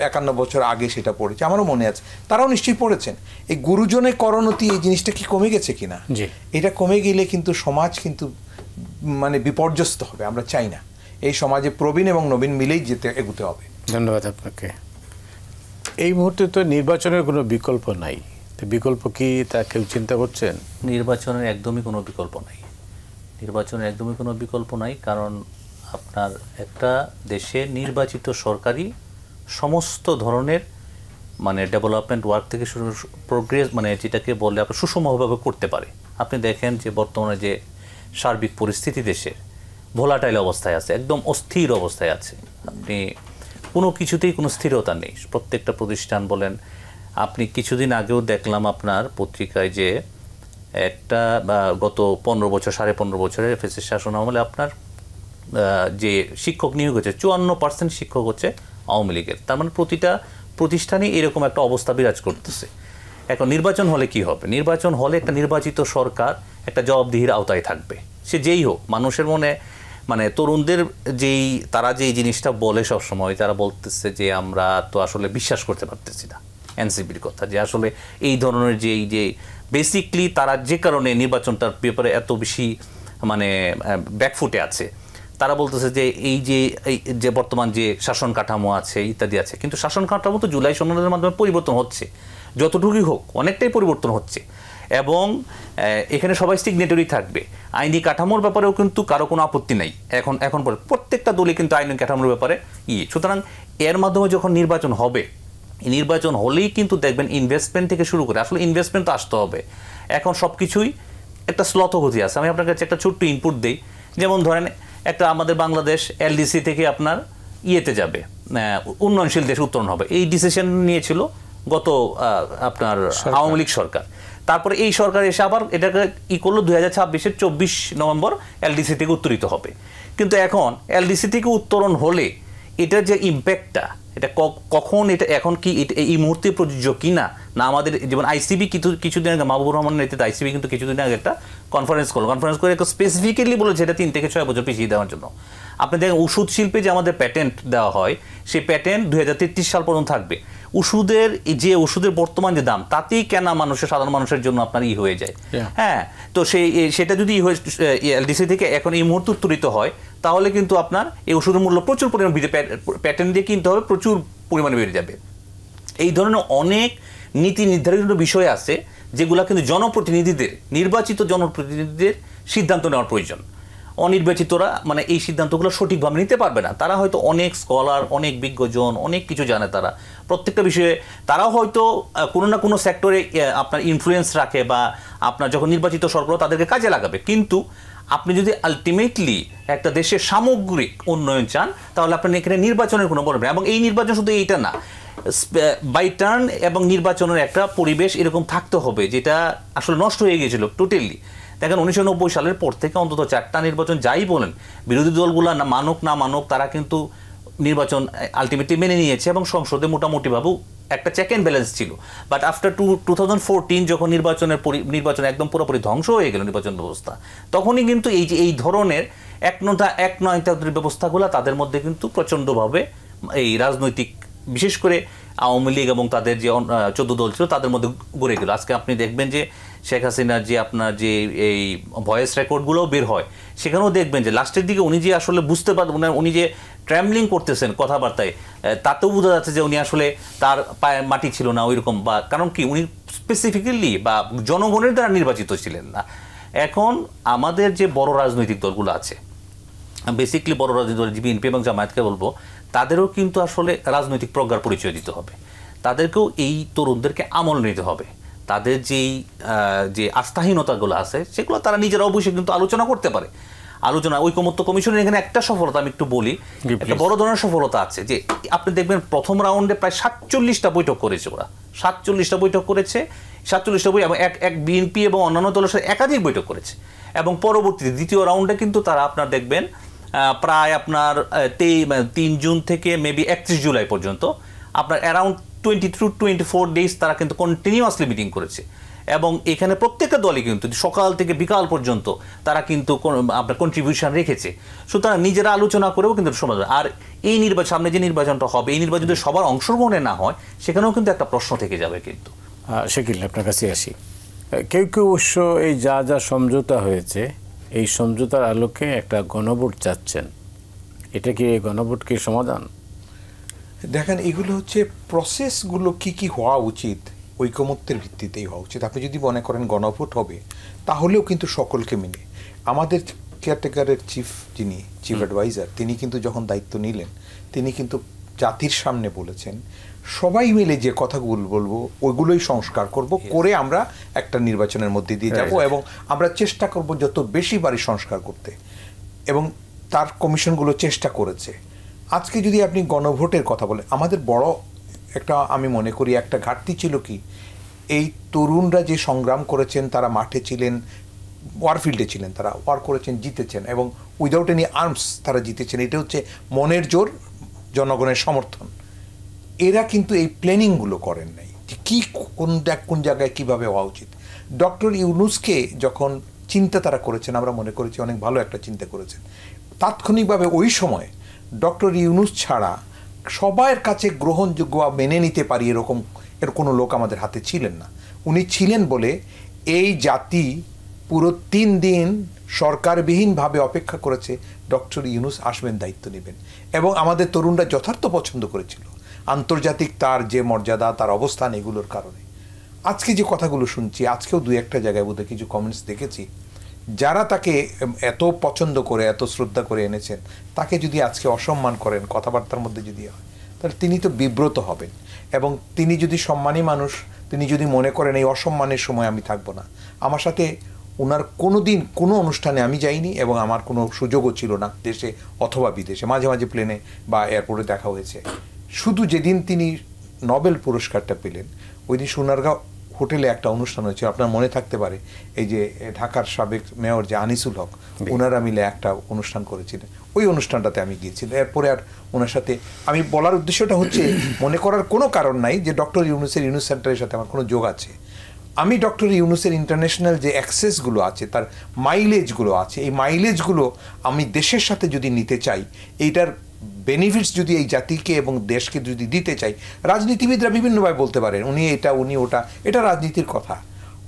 [SPEAKER 2] 51 বছর আগে সেটা পড়েছে, আমারও মনে আছে, তারাও নিশ্চয়ই পড়েছেন। এই গুরুজনে করণতি এই জিনিসটা কি কমে গেছে কিনা, এটা কমে গেলে কিন্তু সমাজ কিন্তু মানে বিপর্যস্ত হবে, আমরা চাই না। এই সমাজে প্রবীণ এবং নবীন মিলেই এগোতে হবে।
[SPEAKER 1] ধন্যবাদ আপনাকে। এই মুহূর্তে তো নির্বাচনের কোনো বিকল্প নাই, তো বিকল্প কি তা কেউ চিন্তা করছেন?
[SPEAKER 3] নির্বাচনের একদমই কোনো বিকল্প নাই, কারণ আপনার একটা দেশে নির্বাচিত সরকারি সমস্ত ধরনের মানে ডেভেলপমেন্ট ওয়ার্ক থেকে শুরু প্রোগ্রেস, মানে যেটাকে বললে আপনার সুষমভাবে করতে পারে। আপনি দেখেন যে বর্তমানে যে সার্বিক পরিস্থিতি দেশের ভোলাটাইল অবস্থায় আছে, একদম অস্থির অবস্থায় আছে, আপনি কোনো কিছুতেই কোনো স্থিরতা নেই। প্রত্যেকটা প্রতিষ্ঠান বলেন, আপনি কিছুদিন আগেও দেখলাম আপনার পত্রিকায় যে একটা গত 15 বছর 15.5 বছরের ফ্যাসিস্ট শাসন আমলে আপনার যে শিক্ষক নিয়োগ হচ্ছে 54% শিক্ষক হচ্ছে আওয়ামী লীগের। তার মানে প্রতিটা প্রতিষ্ঠানে এরকম একটা অবস্থা বিরাজ করতেছে। এখন নির্বাচন হলে কি হবে? নির্বাচন হলে একটা নির্বাচিত সরকার একটা জবাবদিহির আওতায় থাকবে, সে যেই হোক। মানুষের মনে মানে তরুণদের তারা যেই জিনিসটা বলে সবসময়, তারা বলতেছে যে আমরা তো আসলে বিশ্বাস করতে পারতেছি না এনসিপির কথা, যে আসলে এই ধরনের যে বেসিকলি তারা যে কারণে নির্বাচনটার ব্যাপারে এত বেশি মানে ব্যাকফুটে আছে, তারা বলতেছে যে এই যে বর্তমান যে শাসন কাঠামো আছে ইত্যাদি আছে, কিন্তু শাসন কাঠামো তো জুলাই সনদের মাধ্যমে পরিবর্তন হচ্ছে, যতটুকুই হোক অনেকটাই পরিবর্তন হচ্ছে, এবং এখানে সবাই সিগনেটরি থাকবে। আইনি কাঠামোর ব্যাপারেও কিন্তু কারো কোনো আপত্তি নাই এখন প্রত্যেকটা দলই কিন্তু আইনি কাঠামোর ব্যাপারে সুতরাং এর মাধ্যমে যখন নির্বাচন হবে, নির্বাচন হলেই কিন্তু দেখবেন ইনভেস্টমেন্ট থেকে শুরু করে আসলে ইনভেস্টমেন্ট তো আসতে হবে। এখন সব কিছুই একটা স্লথগতি আছে। আমি আপনার কাছে একটা ছোট্ট ইনপুট দিই, যেমন ধরেন একটা আমাদের বাংলাদেশ এলডিসি থেকে আপনার ইয়েতে যাবে, উন্নয়নশীল দেশ উত্তরণ হবে, এই ডিসিশন নিয়েছিল গত আপনার আওয়ামী লীগ সরকার। তারপরে এই সরকার এসে আবার এটাকে করলো 2026-এর 24 নভেম্বর এলডিসি থেকে উত্তরিত হবে। কিন্তু এখন এলডিসি থেকে উত্তরণ হলে এটার যে ইম্প্যাক্টটা, এটা কখন, এটা এখন কি এই মুহূর্তে প্রযোজ্য কি না আমাদের, যেমন আইসিবি কিছুদিন আগে মাহবুবুর রহমানের নেতৃত্বে আইসিবি কিন্তু কিছুদিন আগে একটা কনফারেন্স করে স্পেসিফিক্যালি বলেছে এটা 3 থেকে 6 বছর পিছিয়ে দেওয়ার জন্য। আপনি দেখেন ওষুধ শিল্পে যে আমাদের প্যাটেন্ট দেওয়া হয়, সেই প্যাটেন্ট 2033 সাল পর্যন্ত থাকবে। ওষুধের বর্তমান যে দাম, তাতেই কেনা সাধারণ মানুষের জন্য আপনার হয়ে যায়। হ্যাঁ, তো সেটা যদি এলডিসি থেকে এখন এই মুহূর্তে উত্তরিত হয়, তাহলে কিন্তু আপনার এই ওষুধের মূল্য প্রচুর পরিমাণ প্যাটেন্ট দিয়ে কিনতে হবে, প্রচুর পরিমাণে বেড়ে যাবে। এই ধরনের অনেক নীতি নির্ধারিত বিষয় আছে যেগুলো কিন্তু নির্বাচিত জনপ্রতিনিধিদের সিদ্ধান্ত নেওয়ার প্রয়োজন। অনির্বাচিতরা মানে এই সিদ্ধান্তগুলো সঠিকভাবে নিতে পারবে না। তারা হয়তো অনেক স্কলার, অনেক বিজ্ঞজন, অনেক কিছু জানে, তারা প্রত্যেকটা বিষয়ে তারাও হয়তো কোনো না কোনো সেক্টরে আপনার ইনফ্লুয়েন্স রাখে, বা আপনার যখন নির্বাচিত সরকার তাদেরকে কাজে লাগাবে। কিন্তু আপনি যদি আলটিমেটলি একটা দেশের সামগ্রিক উন্নয়ন চান, তাহলে আপনি এখানে নির্বাচনের কোনো বড়, এবং এই নির্বাচন শুধু এইটা না, বাই টার্ন এবং নির্বাচনের একটা পরিবেশ এরকম থাকতে হবে, যেটা আসলে নষ্ট হয়ে গিয়েছিল টোটালি। দেখেন 1990 সালের পর থেকে অন্তত 4টা নির্বাচন, যাই বলেন বিরোধী দলগুলো না মানুক, তারা কিন্তু নির্বাচন আলটিমেটলি মেনে নিয়েছে, এবং সংসদে মোটামুটিভাবে একটা চেক অ্যান্ড ব্যালেন্স ছিল। বাট আফটার 2014 যখন নির্বাচন একদম পুরোপুরি ধ্বংস হয়ে গেল নির্বাচন ব্যবস্থা, তখনই কিন্তু এই ধরনের একনয়তার ব্যবস্থাগুলো তাদের মধ্যে কিন্তু প্রচণ্ডভাবে এই রাজনৈতিক, বিশেষ করে আওয়ামী লীগ এবং তাদের যে 14 দল ছিল তাদের মধ্যে গড়ে গেল। আজকে আপনি দেখবেন যে শেখ হাসিনার যে আপনার যে এই ভয়েস রেকর্ডগুলোও বের হয়, সেখানেও দেখবেন যে লাস্টের দিকে উনি যে আসলে বুঝতে পারবেন, উনি যে ট্র্যাম্বলিং করতেছেন কথাবার্তায়, তাতেও বোঝা যাচ্ছে যে উনি আসলে তার পায়ে মাটি ছিল না ওইরকম, বা কারণ কি উনি স্পেসিফিক্যালি বা জনগণের দ্বারা নির্বাচিত ছিলেন না। এখন আমাদের যে বড় রাজনৈতিক দলগুলো আছে, বেসিকলি বড় রাজনৈতিক দল বিএনপি এবং জামায়াতকে বলবো, তাদেরও কিন্তু আসলে রাজনৈতিক প্রজ্ঞার পরিচয় দিতে হবে। তাদেরকেও এই তরুণদেরকে আমল নিতে হবে। তাদের যে আস্থাহীনতাগুলো আছে সেগুলো তারা নিজেরা অবশ্যই কিন্তু আলোচনা করতে পারে। ঐকমত্য কমিশনের এখানে একটা সফলতা আমি একটু বলি, একটা বড় ধরনের সফলতা আছে, যে আপনি দেখবেন প্রথম রাউন্ডে প্রায় 47টা বৈঠক করেছে ওরা, 47টা বৈঠক করেছে, 47টা বই, এবং এক বিএনপি এবং অন্যান্য দলের সাথে একাধিক বৈঠক করেছে। এবং পরবর্তীতে দ্বিতীয় রাউন্ডে কিন্তু তারা আপনার দেখবেন প্রায় আপনার 3 জুন থেকে মেবি 31 জুলাই পর্যন্ত আপনার অ্যারাউন্ড 22-24 ডেজ তারা কিন্তু কন্টিনিউয়াসলি মিটিং করেছে। এবং এখানে প্রত্যেকটা দলই কিন্তু সকাল থেকে বিকাল পর্যন্ত তারা কিন্তু আপনার কন্ট্রিবিউশন রেখেছে। সুতরাং নিজেরা আলোচনা করেও কিন্তু সমাধান। আর এই সামনে যে নির্বাচনটা হবে, এই নির্বাচন যদি সবার অংশগ্রহণে না হয়, সেখানেও কিন্তু একটা প্রশ্ন থেকে যাবে। কিন্তু
[SPEAKER 1] শাকিল, আপনার কাছে আসি। কেউ অবশ্য এই যা সমঝোতা হয়েছে, এই সমঝোতার আলোকে একটা গণভোট চাচ্ছেন। এটা কি গণভোট কি সমাধান?
[SPEAKER 2] দেখেন, এগুলো হচ্ছে প্রসেসগুলো কি হওয়া উচিত, ঐকমত্যের ভিত্তিতেই হওয়া উচিত। আপনি যদি মনে করেন গণভোট হবে, তাহলেও কিন্তু সকলকে মিলে, আমাদের কেয়ারটেকারের যিনি চিফ অ্যাডভাইজার, তিনি কিন্তু যখন দায়িত্ব নিলেন, তিনি কিন্তু জাতির সামনে বলেছেন সবাই মিলে যে কথাগুলো বলবো ওইগুলোই সংস্কার করব, করে আমরা একটা নির্বাচনের মধ্যে দিয়ে যাব, এবং আমরা চেষ্টা করব যত বেশি বাড়ি সংস্কার করতে। এবং তার কমিশনগুলো চেষ্টা করেছে। আজকে যদি আপনি গণভোটের কথা বলেন, আমাদের বড় একটা, আমি মনে করি একটা ঘাটতি ছিল কি, এই তরুণরা যে সংগ্রাম করেছেন, তারা মাঠে ছিলেন, ওয়ারফিল্ডে ছিলেন, তারা ওয়ার করেছেন, জিতেছেন, এবং উইদাউট এনি আর্মস তারা জিতেছেন। এটা হচ্ছে মনের জোর, জনগণের সমর্থন। এরা কিন্তু এই প্ল্যানিংগুলো করেন নাই যে কী কোন জায়গায় কীভাবে হওয়া উচিত। ডক্টর ইউনূসকে যখন চিন্তা তারা করেছেন, আমরা মনে করেছি অনেক ভালো একটা চিন্তা করেছেন। তাৎক্ষণিকভাবে ওই সময় ডক্টর ইউনূস ছাড়া সবার কাছে গ্রহণযোগ্য মেনে নিতে পারি এর কোনো লোক আমাদের হাতে ছিলেন না। উনি ছিলেন বলে এই জাতি পুরো 3 দিন সরকারবিহীনভাবে অপেক্ষা করেছে ডক্টর ইউনূস আসবেন, দায়িত্ব নেবেন, এবং আমাদের তরুণরা যথার্থ পছন্দ করেছিল আন্তর্জাতিক তার যে মর্যাদা, তার অবস্থান, এগুলোর কারণে। আজকে যে কথাগুলো শুনছি, আজকেও 2-1টা জায়গায় বোধহয় কিছু কমেন্টস দেখেছি, যারা তাকে এত পছন্দ করে, এত শ্রদ্ধা করে এনেছেন, তাকে যদি আজকে অসম্মান করেন, কথাবার্তার মধ্যে যদি হয়, তাহলে তিনি তো বিব্রত হবেন। এবং তিনি যদি সম্মানী মানুষ, তিনি যদি মনে করেন এই অসম্মানের সময় আমি থাকবো না, আমার সাথে ওনার কোনো দিন কোনো অনুষ্ঠানে আমি যাইনি, এবং আমার কোনো সুযোগও ছিল না দেশে অথবা বিদেশে। মাঝে মাঝে প্লেনে বা এয়ারপোর্টে দেখা হয়েছে। শুধু যেদিন তিনি নোবেল পুরস্কারটা পেলেন, ওই দিন সোনারগাঁও হোটেলে একটা অনুষ্ঠান হয়েছে, আপনার মনে থাকতে পারে, এই যে ঢাকার সাবেক মেয়র যে আনিসুল হক, ওনারা মিলে একটা অনুষ্ঠান করেছিলেন, ওই অনুষ্ঠানটাতে আমি গিয়েছিলাম। এরপরে আর ওনার সাথে আমি বলার উদ্দেশ্যটা হচ্ছে, মনে করার কোনো কারণ নাই যে ডক্টর ইউনূসের ইউনূস সেন্টারের সাথে আমার কোনো যোগ আছে। আমি ডক্টর ইউনূসের ইন্টারন্যাশনাল যে অ্যাক্সেসগুলো আছে, তার মাইলেজগুলো আছে, এই মাইলেজগুলো আমি দেশের সাথে যদি নিতে চাই, এইটার বেনিফিটস যদি এই জাতিকে এবং দেশকে যদি দিতে চাই, রাজনীতিবিদরা বিভিন্নভাবে বলতে পারেন উনি এটা, উনি ওটা, এটা রাজনীতির কথা।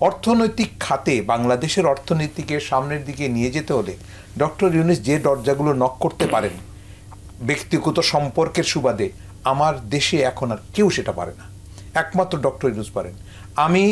[SPEAKER 2] অর্থনৈতিক খাতে বাংলাদেশের অর্থনীতিকে সামনের দিকে নিয়ে যেতে হলে ডক্টর ইউনূস যে দরজাগুলো নক করতে পারেন ব্যক্তিগত সম্পর্কের সুবাদে, আমার দেশে এখন আর কেউ সেটা পারে না, একমাত্র ডক্টর ইউনূস পারেন। আমি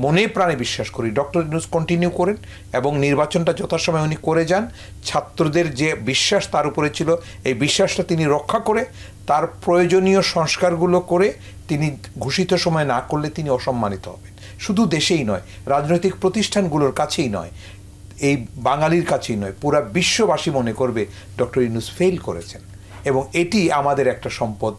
[SPEAKER 2] মনে প্রাণে বিশ্বাস করি ডক্টর ইউনূস কন্টিনিউ করেন, এবং নির্বাচনটা যথাসময়ে উনি করে যান। ছাত্রদের যে বিশ্বাস তার উপরে ছিল, এই বিশ্বাসটা তিনি রক্ষা করে তার প্রয়োজনীয় সংস্কারগুলো করে তিনি ঘোষিত সময় না করলে তিনি অসম্মানিত হবেন। শুধু দেশেই নয়, রাজনৈতিক প্রতিষ্ঠানগুলোর কাছেই নয়, এই বাঙালির কাছেই নয়, পুরা বিশ্ববাসী মনে করবে ডক্টর ইউনূস ফেল করেছেন, এবং এটি আমাদের একটা সম্পদ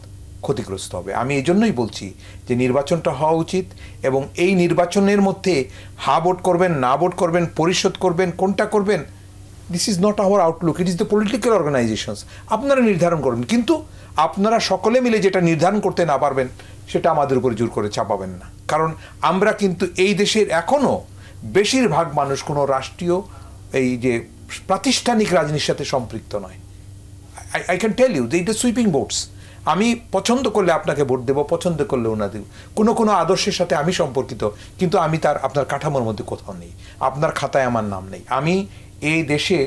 [SPEAKER 2] ক্ষতিগ্রস্ত হবে। আমি এই জন্যই বলছি যে নির্বাচনটা হওয়া উচিত, এবং এই নির্বাচনের মধ্যে হা ভোট করবেন, না ভোট করবেন, পরিশোধ করবেন, কোনটা করবেন, this is not our outlook, it is the political organisations. আপনারা নির্ধারণ করবেন, কিন্তু আপনারা সকলে মিলে যেটা নির্ধারণ করতে না পারবেন সেটা আমাদের উপরে জোর করে চাপাবেন না। কারণ আমরা কিন্তু এই দেশের এখনও বেশিরভাগ মানুষ কোনো রাষ্ট্রীয় এই যে প্রাতিষ্ঠানিক রাজনীতির সাথে সম্পৃক্ত নয়। আই ক্যান টেল ইউ যে ইট ইজ সুইপিং ভোটস। আমি পছন্দ করলে আপনাকে ভোট দেবো, পছন্দ করলে ওনা দেব, কোনো আদর্শের সাথে আমি সম্পর্কিত, কিন্তু আমি আপনার কাঠামোর মধ্যে কোথাও নেই, আপনার খাতায় আমার নাম নেই। আমি এই দেশে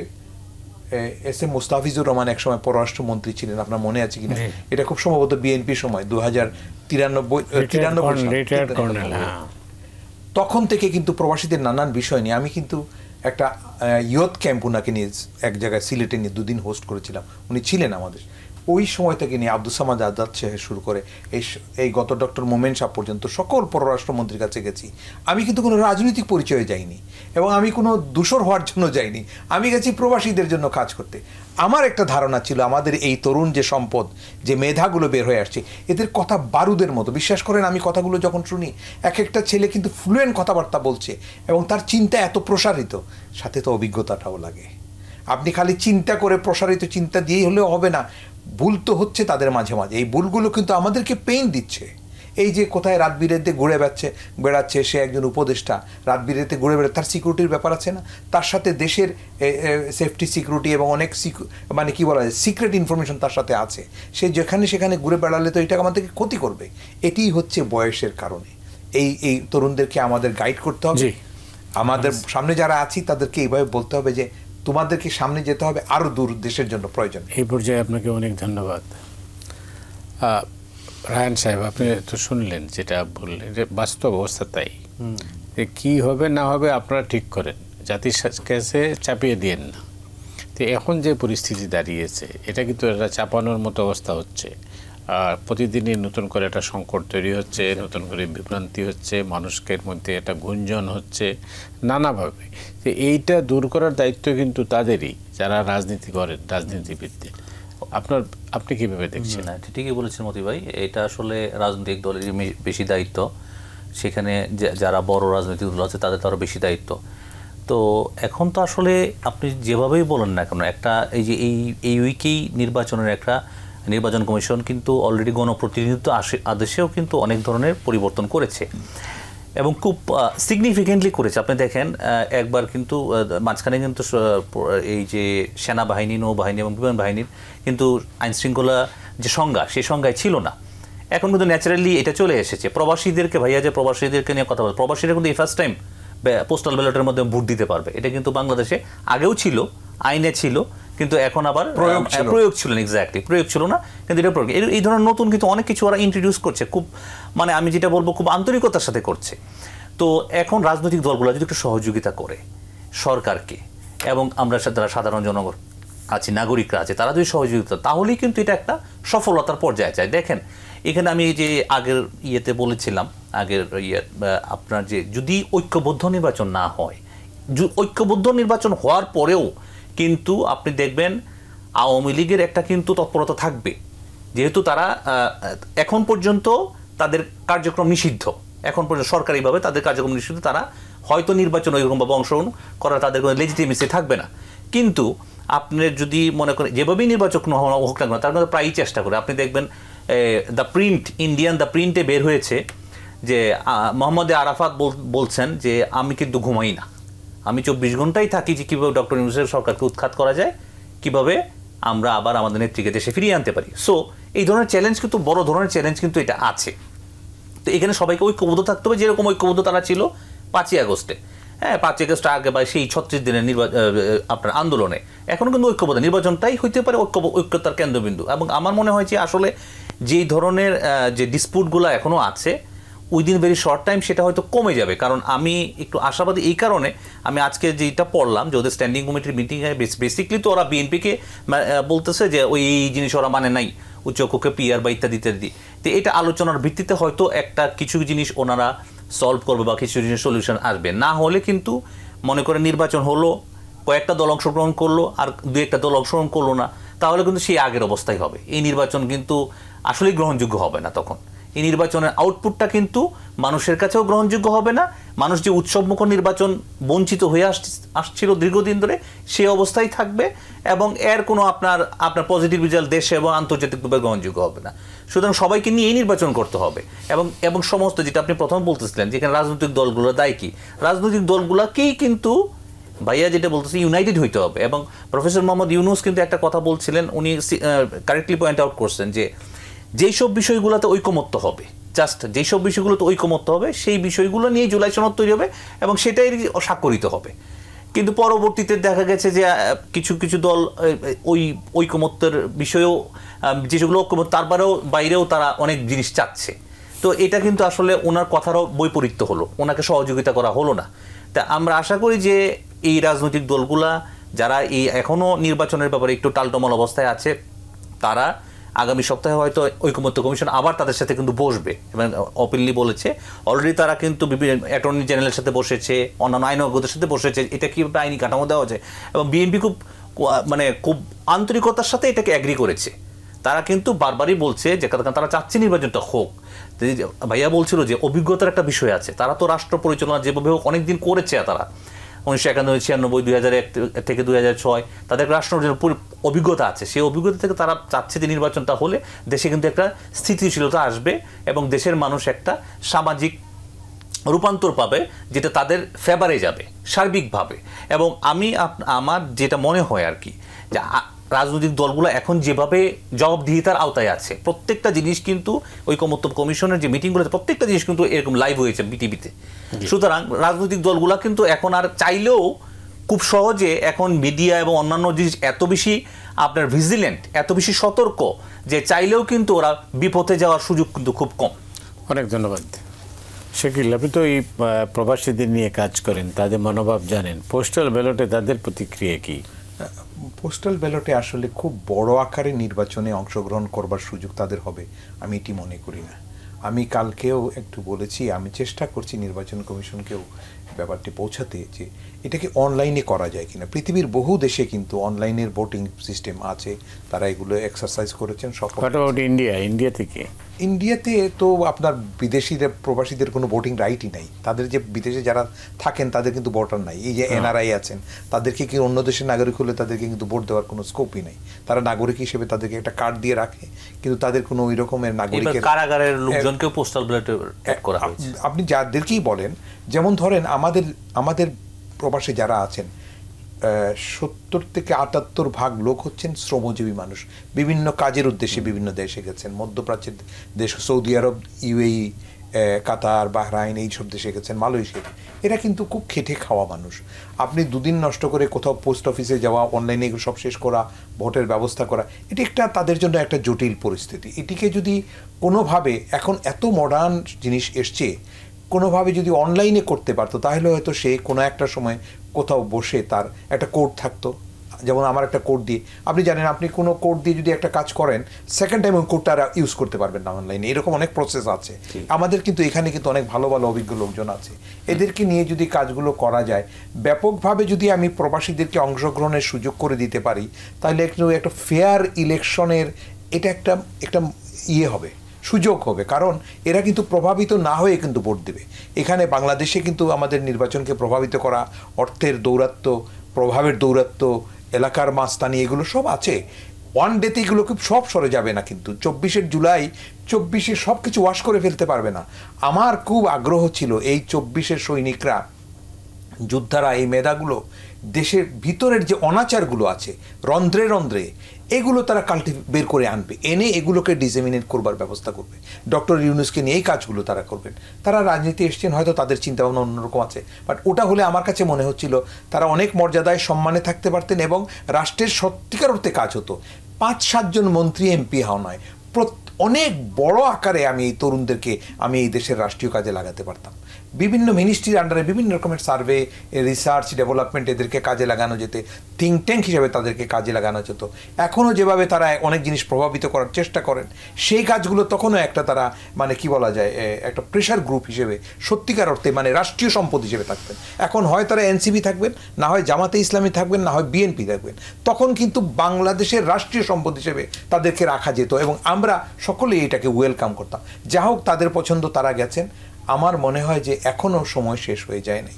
[SPEAKER 2] এস এম মোস্তাফিজুর রহমান একসময় পররাষ্ট্রমন্ত্রী ছিলেন, আপনার মনে আছে কিনা, এটা খুব সম্ভবত বিএনপির সময় 2093 তখন থেকে কিন্তু প্রবাসীদের নানান বিষয় নিয়ে আমি কিন্তু একটা ইয়ুথ ক্যাম্প ওনাকে নিয়ে এক জায়গায় সিলেটে নিয়ে 2 দিন হোস্ট করেছিলাম, উনি ছিলেন আমাদের। ওই সময় থেকে নিয়ে আব্দুস সামাদ আজাদ থেকে শুরু করে এই গত ডক্টর মোমেন সাহেব পর্যন্ত সকল পররাষ্ট্রমন্ত্রীর কাছে গেছি। আমি কিন্তু কোনো রাজনৈতিক পরিচয়ে যাইনি, এবং আমি কোনো দূষর হওয়ার জন্য যাইনি, আমি গেছি প্রবাসীদের জন্য কাজ করতে। আমার একটা ধারণা ছিল আমাদের এই তরুণ যে সম্পদ, যে মেধাগুলো বের হয়ে আসছে, এদের কথা বারুদের মতো। বিশ্বাস করেন, আমি কথাগুলো যখন শুনি, এক একটা ছেলে কিন্তু ফ্লুয়েন্ট কথাবার্তা বলছে, এবং তার চিন্তা এত প্রসারিত, সাথে তো অভিজ্ঞতাটাও লাগে। আপনি খালি চিন্তা করে প্রসারিত চিন্তা দিয়েই হলেও হবে না, ভুল তো হচ্ছে তাদের মাঝে মাঝে। এই ভুলগুলো কিন্তু আমাদেরকে পেইন দিচ্ছে। এই যে কোথায় রাত বিরেতে ঘুরে বেড়াচ্ছে সে একজন উপদেষ্টা, রাত বিরেতে ঘুরে বেড়াচ্ছে, তার সিকিউরিটির ব্যাপার আছে না, তার সাথে দেশের সেফটি সিকিউরিটি এবং অনেক মানে কি বলা যায় সিক্রেট ইনফরমেশন তার সাথে আছে। সে যেখানে সেখানে ঘুরে বেড়ালে তো এটা আমাদেরকে ক্ষতি করবে। এটিই হচ্ছে বয়সের কারণে। এই তরুণদেরকে আমাদের গাইড করতে হবে। আমাদের সামনে যারা আছি তাদেরকে এইভাবে বলতে হবে যে তোমাদেরকে সামনে যেতে হবে, আরও দূর দেশের জন্য প্রয়োজন।
[SPEAKER 1] এই পর্যায়ে আপনাকে অনেক ধন্যবাদ। রায়হান সাহেব, আপনি তো শুনলেন যেটা বললেন, যে বাস্তব অবস্থা তাই, যে কী হবে না হবে আপনারা ঠিক করেন, জাতির কাছে চাপিয়ে দিয়েন না। তো এখন যে পরিস্থিতি দাঁড়িয়েছে, এটা কিন্তু একটা চাপানোর মতো অবস্থা হচ্ছে। আর প্রতিদিনই নতুন করে একটা সংকট তৈরি হচ্ছে, নতুন করে বিভ্রান্তি হচ্ছে, মানুষের মধ্যে একটা গুঞ্জন হচ্ছে নানাভাবে। তো এইটা দূর করার দায়িত্ব কিন্তু তাদেরই, যারা রাজনীতি করেন, রাজনীতিবিদদের। আপনি কীভাবে দেখছেন?
[SPEAKER 3] না, ঠিকই বলেছেন মতি ভাই, এটা আসলে রাজনৈতিক দলের বেশি দায়িত্ব। সেখানে যারা বড় রাজনৈতিক দল আছে তাদের তো আরও বেশি দায়িত্ব। তো এখন তো আসলে আপনি যেভাবেই বলেন না কেন, একটা এই যে এই উইকেই নির্বাচনের একটা নির্বাচন কমিশন কিন্তু অলরেডি গণপ্রতিনিধিত্ব আদেশেও কিন্তু অনেক ধরনের পরিবর্তন করেছে এবং খুব সিগনিফিকেন্টলি করেছে। আপনি দেখেন একবার কিন্তু মাঝখানে কিন্তু এই যে সেনাবাহিনী, নৌবাহিনী এবং বিমান বাহিনীর কিন্তু আইনশৃঙ্খলা যে সংজ্ঞা, সেই সংজ্ঞায় ছিল না। এখন কিন্তু ন্যাচারালি এটা চলে এসেছে। প্রবাসীদেরকে ভাইয়া যে প্রবাসীদেরকে নিয়ে কথা বলে, প্রবাসীরা কিন্তু এই ফার্স্ট টাইম পোস্টাল ব্যালটের মধ্যে ভোট দিতে পারবে। এটা কিন্তু বাংলাদেশে আগেও ছিল, আইনে ছিল, কিন্তু এখন আবার প্রয়োগ ছিল না। এক্স্যাক্টলি প্রয়োগ ছিল না, কিন্তু এটা প্রয়োগ। এই ধরনের নতুন কিন্তু অনেক কিছু ওরা ইন্ট্রোডিউস করছে, খুব মানে আমি যেটা বলবো খুব আন্তরিকতার সাথে করছে। তো এখন রাজনৈতিক দলগুলো যদি একটু সহযোগিতা করে সরকারকে, এবং আমরা যারা সাধারণ জনগণ আছি, নাগরিকরা আছে, তারা যদি সহযোগিতা, তাহলেই কিন্তু এটা একটা সফলতার পর্যায়ে যায়। দেখেন এখানে আমি যে আগের ইয়েতে বলেছিলাম, আগের আপনার যে যদি ঐক্যবদ্ধ নির্বাচন না হয়, ঐক্যবদ্ধ নির্বাচন হওয়ার পরেও কিন্তু আপনি দেখবেন আওয়ামী লীগের একটা কিন্তু তৎপরতা থাকবে, যেহেতু তারা এখন পর্যন্ত তাদের কার্যক্রম নিষিদ্ধ, এখন পর্যন্ত সরকারিভাবে তাদের কার্যক্রম নিষিদ্ধ, তারা হয়তো নির্বাচন ওইরকমভাবে অংশগ্রহণ করা তাদের কোনো লেজিটিমেসি থাকবে না। কিন্তু আপনি যদি মনে করেন যেভাবেই নির্বাচন হোক না কেন, তার মধ্যে প্রায়ই চেষ্টা করে, আপনি দেখবেন দ্য প্রিন্টে বের হয়েছে যে মোহাম্মদ আরাফাত বলছেন যে আমি কিন্তু ঘুমাই না, আমি 24 ঘন্টাই থাকি যে কীভাবে ডক্টর ইউনূসের সরকারকে উৎখাত করা যায়, কিভাবে আমরা আবার আমাদের নেত্রীকে দেশে ফিরিয়ে আনতে পারি। সো এই ধরনের চ্যালেঞ্জ কিন্তু বড় ধরনের চ্যালেঞ্জ কিন্তু এটা আছে। তো এখানে সবাইকে ঐক্যবদ্ধ থাকতে হবে, যেরকম ঐক্যবদ্ধ তারা ছিল 5ই আগস্টে। হ্যাঁ, 5ই আগস্ট আগে বা সেই 36 দিনের আপনার আন্দোলনে, এখনও কিন্তু ঐক্যবদ্ধ নির্বাচনটাই হইতে পারে ঐক্যতার কেন্দ্রবিন্দু। এবং আমার মনে হয় যে আসলে যেই ধরনের যে ডিসপুটগুলো এখনও আছে, উইদিন ভেরি শর্ট টাইম সেটা হয়তো কমে যাবে। কারণ আমি একটু আশাবাদী এই কারণে, আমি আজকে যেটা পড়লাম যে ওদের স্ট্যান্ডিং কমিটির মিটিংয়ে বেসিকলি তো ওরা বিএনপিকে বলতেছে যে ওই এই জিনিস ওরা মানে নাই, উচ্চকক্ষে পিআর বা ইত্যাদি ইত্যাদি। তো এটা আলোচনার ভিত্তিতে হয়তো একটা কিছু জিনিস ওনারা সলভ করবে বা কিছু জিনিস সলিউশন আসবে। না হলে কিন্তু মনে করে নির্বাচন হলো, কয়েকটা দল অংশগ্রহণ করলো আর 2-1টা দল অংশগ্রহণ করলো না, তাহলে কিন্তু সেই আগের অবস্থায় হবে। এই নির্বাচন কিন্তু আসলেই গ্রহণযোগ্য হবে না। তখন এই নির্বাচনের আউটপুটটা কিন্তু মানুষের কাছেও গ্রহণযোগ্য হবে না। মানুষ যে উৎসবমুখর নির্বাচন বঞ্চিত হয়ে আসছিল দীর্ঘদিন ধরে, সেই অবস্থায় থাকবে এবং এর কোনো আপনার পজিটিভ রেজাল্ট দেশে এবং আন্তর্জাতিকভাবে গ্রহণযোগ্য হবে না। সুতরাং সবাইকে নিয়ে এই নির্বাচন করতে হবে এবং সমস্ত যেটা আপনি প্রথম বলতেছিলেন যেখানে রাজনৈতিক দলগুলো দায় কি, রাজনৈতিক দলগুলোকেই কিন্তু ভাইয়া যেটা বলতেছে ইউনাইটেড হইতে হবে। এবং প্রফেসর মোহাম্মদ ইউনূস কিন্তু একটা কথা বলছিলেন, উনি কারেক্টলি পয়েন্ট আউট করছেন যে যেসব বিষয়গুলোতে ঐকমত্য হবে, জাস্ট যেসব বিষয়গুলোতে ঐকমত্য হবে সেই বিষয়গুলো নিয়ে জুলাই সনদ তৈরি হবে এবং সেটাই স্বাক্ষরিত হবে। কিন্তু পরবর্তীতে দেখা গেছে যে কিছু কিছু দল ওই ঐকমত্যের বিষয়েও যেগুলো ঐকমত্য তারপরেও বাইরেও তারা অনেক জিনিস চাচ্ছে। তো এটা কিন্তু আসলে ওনার কথারও বৈপরীত্য হলো, ওনাকে সহযোগিতা করা হলো না। তা আমরা আশা করি যে এই রাজনৈতিক দলগুলা যারা এই এখনও নির্বাচনের ব্যাপারে একটু টালটমল অবস্থায় আছে, তারা আগামী সপ্তাহে হয়তো ঐকমত্য কমিশন আবার তাদের সাথে কিন্তু বসবে এবং ওপেনলি বলেছে অলরেডি তারা কিন্তু বিভিন্ন অ্যাটর্নি জেনারেলের সাথে বসেছে, অন্যান্য আইনজ্ঞদের সাথে বসেছে, এটা কীভাবে আইনি কাঠামো দেওয়া যায়। এবং বিএনপি খুব আন্তরিকতার সাথে এটাকে অ্যাগ্রি করেছে। তারা কিন্তু বারবারই বলছে যে তারা চাচ্ছে নির্বাচনটা হোক। ভাইয়া বলছিল যে অভিজ্ঞতার একটা বিষয় আছে, তারা তো রাষ্ট্র পরিচালনা যেভাবে হোক অনেকদিন করেছে, তারা 1991, 96, 2001 থেকে 2006 তাদের রাষ্ট্র অভিজ্ঞতা আছে। সেই অভিজ্ঞতা থেকে তারা চাচ্ছে যে নির্বাচনটা হলে দেশে কিন্তু একটা স্থিতিশীলতা আসবে এবং দেশের মানুষ একটা সামাজিক রূপান্তর পাবে যেটা তাদের ফেভারে যাবে সার্বিকভাবে। এবং আমার যেটা মনে হয় আর কি, যে রাজনৈতিক দলগুলো এখন যেভাবে জবাবদিহিতার আওতায় আছে, প্রত্যেকটা জিনিস কিন্তু ঐকমত্য কমিশনের যে মিটিংগুলো আছে প্রত্যেকটা জিনিস কিন্তু এরকম লাইভ হয়েছে বিটিভিতে। সুতরাং রাজনৈতিক দলগুলো কিন্তু এখন আর চাইলেও খুব সহজে এখন মিডিয়া এবং অন্যান্য জিনিস এত বেশি আপনার ভিজিলেন্ট, এত বেশি সতর্ক যে চাইলেও কিন্তু ওরা বিপথে যাওয়ার সুযোগ কিন্তু খুব কম।
[SPEAKER 1] অনেক ধন্যবাদ শাকিল। আপনি তো এই প্রবাসীদের নিয়ে কাজ করেন, তাদের মনোভাব জানেন, পোস্টাল ব্যালটে তাদের প্রতিক্রিয়া কি?
[SPEAKER 2] পোস্টাল ব্যালটে আসলে খুব বড় আকারে নির্বাচনে অংশগ্রহণ করবার সুযোগ তাদের হবে আমি এটি মনে করি না। আমি কালকেও একটু বলেছি, আমি চেষ্টা করছি নির্বাচন কমিশনকেও ব্যাপারটি পৌঁছাতে যে এটাকে অনলাইনে করা যায় কিনা। পৃথিবীর বহু দেশে কিন্তু অনলাইনের ভোটিং সিস্টেম আছে, তারা এগুলো এক্সারসাইজ করেছেন।
[SPEAKER 1] ইন্ডিয়া থেকে
[SPEAKER 2] ইন্ডিয়াতে তো আপনার বিদেশিদের প্রবাসীদের কোনো ভোটিং রাইটই নাই। তাদের যে বিদেশে যারা থাকেন তাদের কিন্তু ভোটার নাই। এই যে এনআরআই আছেন তাদেরকে কি অন্য দেশের নাগরিক হলে তাদেরকে কিন্তু ভোট দেওয়ার কোনো স্কোপই নাই। তারা নাগরিক হিসেবে তাদেরকে একটা কার্ড দিয়ে রাখে, কিন্তু তাদের কোনো ওই রকমের নাগরিকের
[SPEAKER 3] কারাগারের লোকজনকেও পোস্টাল ব্যালটে অ্যাড করা হয়েছে।
[SPEAKER 2] আপনি যাদেরকেই বলেন, যেমন ধরেন আমাদের প্রবাসে যারা আছেন 70 থেকে 78% লোক হচ্ছেন শ্রমজীবী মানুষ, বিভিন্ন কাজের উদ্দেশ্যে বিভিন্ন দেশে গেছেন, মধ্যপ্রাচ্যের দেশ, সৌদি আরব, ইউএই, কাতার, বাহরাইন, এইসব দেশে গেছেন, মালয়েশিয়া। এরা কিন্তু খুব খেটে খাওয়া মানুষ। আপনি দুদিন নষ্ট করে কোথাও পোস্ট অফিসে যাওয়া, অনলাইনে এগুলো সব শেষ করা, ভোটের ব্যবস্থা করা, এটি একটা তাদের জন্য একটা জটিল পরিস্থিতি। এটিকে যদি কোনোভাবে, এখন এত মডার্ন জিনিস এসছে, কোনোভাবে যদি অনলাইনে করতে পারতো তাহলে হয়তো সে কোনো একটা সময় কোথাও বসে তার একটা কোড থাকতো। যেমন আমার একটা কোড দিয়ে, আপনি জানেন আপনি কোনো কোড দিয়ে যদি একটা কাজ করেন, সেকেন্ড টাইম ওই কোডটা ইউজ করতে পারবেন না অনলাইনে। এরকম অনেক প্রসেস আছে। আমাদের কিন্তু এখানে কিন্তু অনেক ভালো ভালো অভিজ্ঞ লোকজন আছে। এদেরকে নিয়ে যদি কাজগুলো করা যায়, ব্যাপকভাবে যদি আমি প্রবাসীদেরকে অংশগ্রহণের সুযোগ করে দিতে পারি, তাহলে একটা ফেয়ার ইলেকশনের এটা একটা হবে, সুযোগ হবে। কারণ এরা কিন্তু প্রভাবিত না হয়ে কিন্তু ভোট দেবে। এখানে বাংলাদেশে কিন্তু আমাদের নির্বাচনকে প্রভাবিত করা, অর্থের দৌরাত্ম্য, প্রভাবের দৌরাত্ম্য, এলাকার মাস্তানি, এগুলো সব আছে। ওয়ান ডেতে এগুলো খুব সব সরে যাবে না, কিন্তু 24 জুলাই 24 সব কিছু ওয়াশ করে ফেলতে পারবে না। আমার খুব আগ্রহ ছিল এই 24 সৈনিকরা, যোদ্ধারা, এই মেধাগুলো দেশের ভিতরের যে অনাচারগুলো আছে রন্ধ্রে রন্ধ্রে, এগুলো তারা বের করে আনবে, এনে এগুলোকে ডিসেমিনেট করবার ব্যবস্থা করবে। ডক্টর ইউনূসকে নিয়ে এই কাজগুলো তারা করবেন। তারা রাজনীতি এসছেন, হয়তো তাদের চিন্তাভাবনা অন্যরকম আছে, বাট ওটা হলে আমার কাছে মনে হচ্ছিল তারা অনেক মর্যাদায় সম্মানে থাকতে পারতেন এবং রাষ্ট্রের সত্যিকার অর্থে কাজ হতো। 5-7 জন মন্ত্রী এমপি হওয়া নয়, অনেক বড় আকারে আমি এই তরুণদেরকে আমি এই দেশের রাষ্ট্রীয় কাজে লাগাতে পারতাম। বিভিন্ন মিনিস্ট্রির আন্ডারে বিভিন্ন রকমের সার্ভে, রিসার্চ, ডেভেলপমেন্ট, এদেরকে কাজে লাগানো যেতে, থিঙ্ক ট্যাঙ্ক হিসেবে তাদেরকে কাজে লাগানো যেত। এখনও যেভাবে তারা অনেক জিনিস প্রভাবিত করার চেষ্টা করেন, সেই কাজগুলো তখনও একটা তারা কি বলা যায়, একটা প্রেশার গ্রুপ হিসেবে সত্যিকার অর্থে রাষ্ট্রীয় সম্পদ হিসেবে থাকবেন। এখন হয় তারা এনসিপি থাকবেন, না হয় জামাতে ইসলামী থাকবেন, না হয় বিএনপি থাকবেন। তখন কিন্তু বাংলাদেশের রাষ্ট্রীয় সম্পদ হিসেবে তাদেরকে রাখা যেত এবং আমরা সকলেই এটাকে ওয়েলকাম করতাম। যা হোক, তাদের পছন্দ, তারা গেছেন। আমার মনে হয় যে এখনও সময় শেষ হয়ে যায় নাই।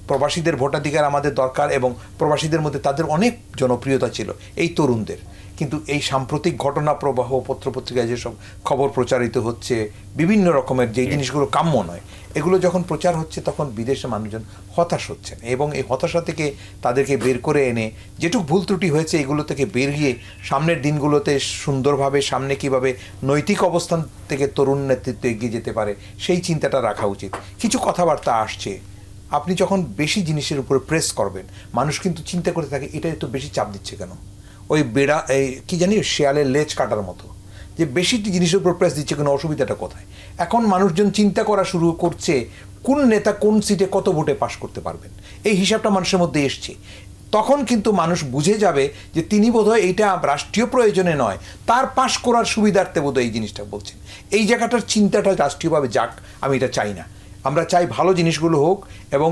[SPEAKER 2] প্রবাসীদের ভোটাধিকার আমাদের দরকার এবং প্রবাসীদের মধ্যে তাদের অনেক জনপ্রিয়তা ছিল, এই তরুণদের। কিন্তু এই সাম্প্রতিক ঘটনা প্রবাহ, পত্রপত্রিকায় যেসব খবর প্রচারিত হচ্ছে, বিভিন্ন রকমের যে জিনিসগুলো কাম্য নয়, এগুলো যখন প্রচার হচ্ছে তখন বিদেশে মানুষজন হতাশ হচ্ছেন এবং এই হতাশা থেকে তাদেরকে বের করে এনে যেটুকু ভুল ত্রুটি হয়েছে এগুলো থেকে বেরিয়ে সামনের দিনগুলোতে সুন্দরভাবে সামনে কিভাবে নৈতিক অবস্থান থেকে তরুণ নেতৃত্ব এগিয়ে যেতে পারে সেই চিন্তাটা রাখা উচিত। কিছু কথাবার্তা আসছে, আপনি যখন বেশি জিনিসের উপরে প্রেস করবেন, মানুষ কিন্তু চিন্তা করে থাকে এটা একটু বেশি চাপ দিচ্ছে কেন, ওই বেড়া কি জানি শেয়ালের লেজ কাটার মতো, যে বেশি জিনিসের উপর প্রেস দিচ্ছে কোনো অসুবিধাটা কোথায়। এখন মানুষজন চিন্তা করা শুরু করছে কোন নেতা কোন সিটে কত ভোটে পাশ করতে পারবেন, এই হিসাবটা মানুষের মধ্যে এসছে। তখন কিন্তু মানুষ বুঝে যাবে যে তিনি বোধহয় এইটা রাষ্ট্রীয় প্রয়োজনে নয়, তার পাশ করার সুবিধার্থে বোধহয় এই জিনিসটা বলছেন। এই জায়গাটার চিন্তাটা রাষ্ট্রীয়ভাবে যাক, আমি এটা চাই না। আমরা চাই ভালো জিনিসগুলো হোক এবং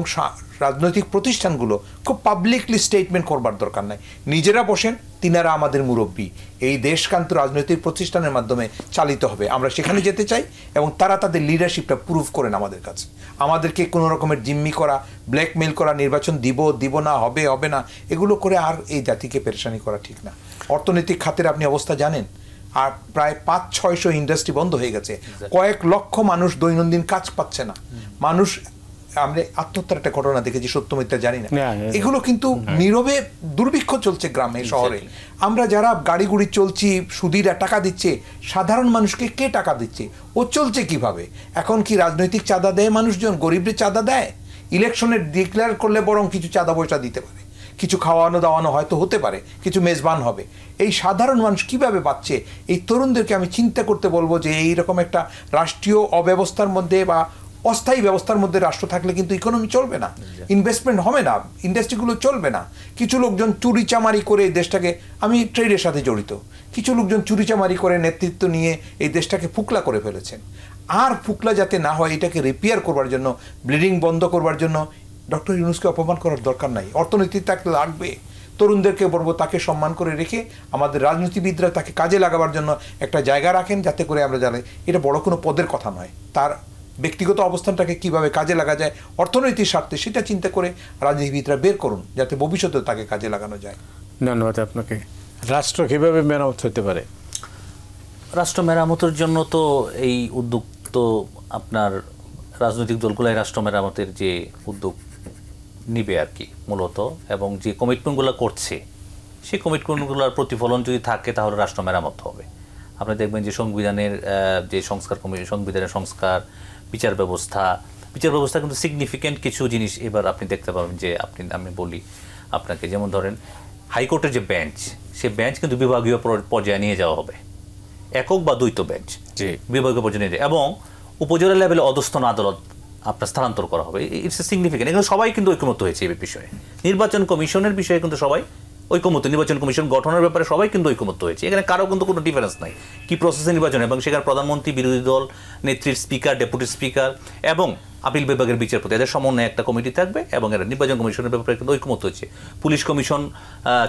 [SPEAKER 2] রাজনৈতিক প্রতিষ্ঠানগুলো খুব পাবলিকলি স্টেটমেন্ট করবার দরকার নাই, নিজেরা বসেন, তিনারা আমাদের মুরব্বী, এই দেশকান্ত রাজনৈতিক প্রতিষ্ঠানের মাধ্যমে চালিত হবে, আমরা সেখানে যেতে চাই এবং তারা তাদের লিডারশিপটা প্রুভ করেন আমাদের কাছে। আমাদেরকে কোনো রকমের জিম্মি করা, ব্ল্যাকমেল করা, নির্বাচন দিব না, হবে না, এগুলো করে আর এই জাতিকে পেরেশানি করা ঠিক না। অর্থনৈতিক খাতের আপনি অবস্থা জানেন, আর প্রায় 500-600 ইন্ডাস্ট্রি বন্ধ হয়ে গেছে, কয়েক লক্ষ মানুষ দৈনন্দিন কাজ পাচ্ছে না। মানুষ, আমরা আত্মহত্যার একটা ঘটনা দেখেছি, সত্য মিথ্যা জানি না, এগুলো কিন্তু নীরবে দুর্ভিক্ষ চলছে গ্রামে শহরে। আমরা যারা গাড়ি গুড়ি চলছি, সুদীরা টাকা দিচ্ছে, সাধারণ মানুষকে কে টাকা দিচ্ছে, ও চলছে কিভাবে? এখন কি রাজনৈতিক চাঁদা দেয় মানুষজন? গরিবদের চাঁদা দেয়? ইলেকশনের ডিক্লেয়ার করলে বরং কিছু চাঁদা পয়সা দিতে পারে, কিছু খাওয়ানো দাওয়ানো হয়তো হতে পারে, কিছু মেজবান হবে। এই সাধারণ মানুষ কিভাবে পাচ্ছে? এই তরুণদেরকে আমি চিন্তা করতে বলবো যে এইরকম একটা রাষ্ট্রীয় অব্যবস্থার মধ্যে বা অস্থায়ী ব্যবস্থার মধ্যে রাষ্ট্র থাকলে কিন্তু ইকোনমি চলবে না, ইনভেস্টমেন্ট হবে না, ইন্ডাস্ট্রিগুলো চলবে না। কিছু লোকজন চুরিচামারি করে এই দেশটাকে, আমি ট্রেডের সাথে জড়িত, কিছু লোকজন চুরিচামারি করে নেতৃত্ব নিয়ে এই দেশটাকে ফুকলা করে ফেলেছেন। আর ফুকলা যাতে না হয়, এটাকে রিপেয়ার করবার জন্য, ব্লিডিং বন্ধ করবার জন্য ডক্টর ইউনূসকে অপমান করার দরকার নাই। অর্থনীতি থাকলে লাগবে, তরুণদেরকে বলবো তাকে সম্মান করে রেখে আমাদের রাজনীতিবিদরা তাকে কাজে লাগাবার জন্য একটা জায়গা রাখেন, যাতে করে আমরা জানি এটা বড় কোনো পদের কথা নয়, তার ব্যক্তিগত অবস্থানটাকে কিভাবে কাজে লাগা যায় অর্থনৈতিক স্বার্থে সেটা চিন্তা করে রাজনীতিবিদরা বের করুন, যাতে ভবিষ্যতে তাকে কাজে লাগানো যায়।
[SPEAKER 1] ধন্যবাদ আপনাকে। রাষ্ট্র কিভাবে মেরামত হতে পারে?
[SPEAKER 3] রাষ্ট্র মেরামতের জন্য তো এই উদ্যোগ তো আপনার রাজনৈতিক দলগুলাই রাষ্ট্র মেরামতের যে উদ্যোগ নিবে আর কি মূলত, এবং যে কমিটমেন্টগুলো করছে সেই কমিটমেন্টগুলোর প্রতিফলন যদি থাকে তাহলে রাষ্ট্র মেরামত হবে। আপনি দেখবেন যে সংবিধানের যে সংবিধানের সংস্কার, বিচার ব্যবস্থা কিন্তু সিগনিফিক্যান্ট কিছু জিনিস এবার আপনি দেখতে পাবেন যে আমি বলি আপনাকে, যেমন ধরেন হাইকোর্টের যে বেঞ্চ, সেই বেঞ্চ কিন্তু বিভাগীয় পর্যায়ে নিয়ে যাওয়া হবে, একক বা দ্বৈত বেঞ্চ বিভাগীয় পর্যায়ে নিয়ে, এবং উপজেলা লেভেলে অধস্তন আদালত আপনার স্থানান্তর করা হবে। It's a significant. এগুলো সবাই কিন্তু ঐকমত্য হয়েছে এই বিষয়ে। নির্বাচন কমিশনের বিষয়ে কিন্তু সবাই ঐকমত্য, নির্বাচন কমিশন গঠনের ব্যাপারে সবাই কিন্তু ঐকমত্য হয়েছে। এখানে কারো কিন্তু কোনো ডিফারেন্স নাই কি প্রসেসে নির্বাচন, এবং সেখানে প্রধানমন্ত্রী, বিরোধী দল নেত্রীর স্পিকার, ডেপুটি স্পিকার এবং আপিল বিভাগের বিচারপতি এদের সমন্বয়ে একটা কমিটি থাকবে, এবং এরা নির্বাচন কমিশনের ব্যাপারে কিন্তু ঐকমত্য হয়েছে। পুলিশ কমিশন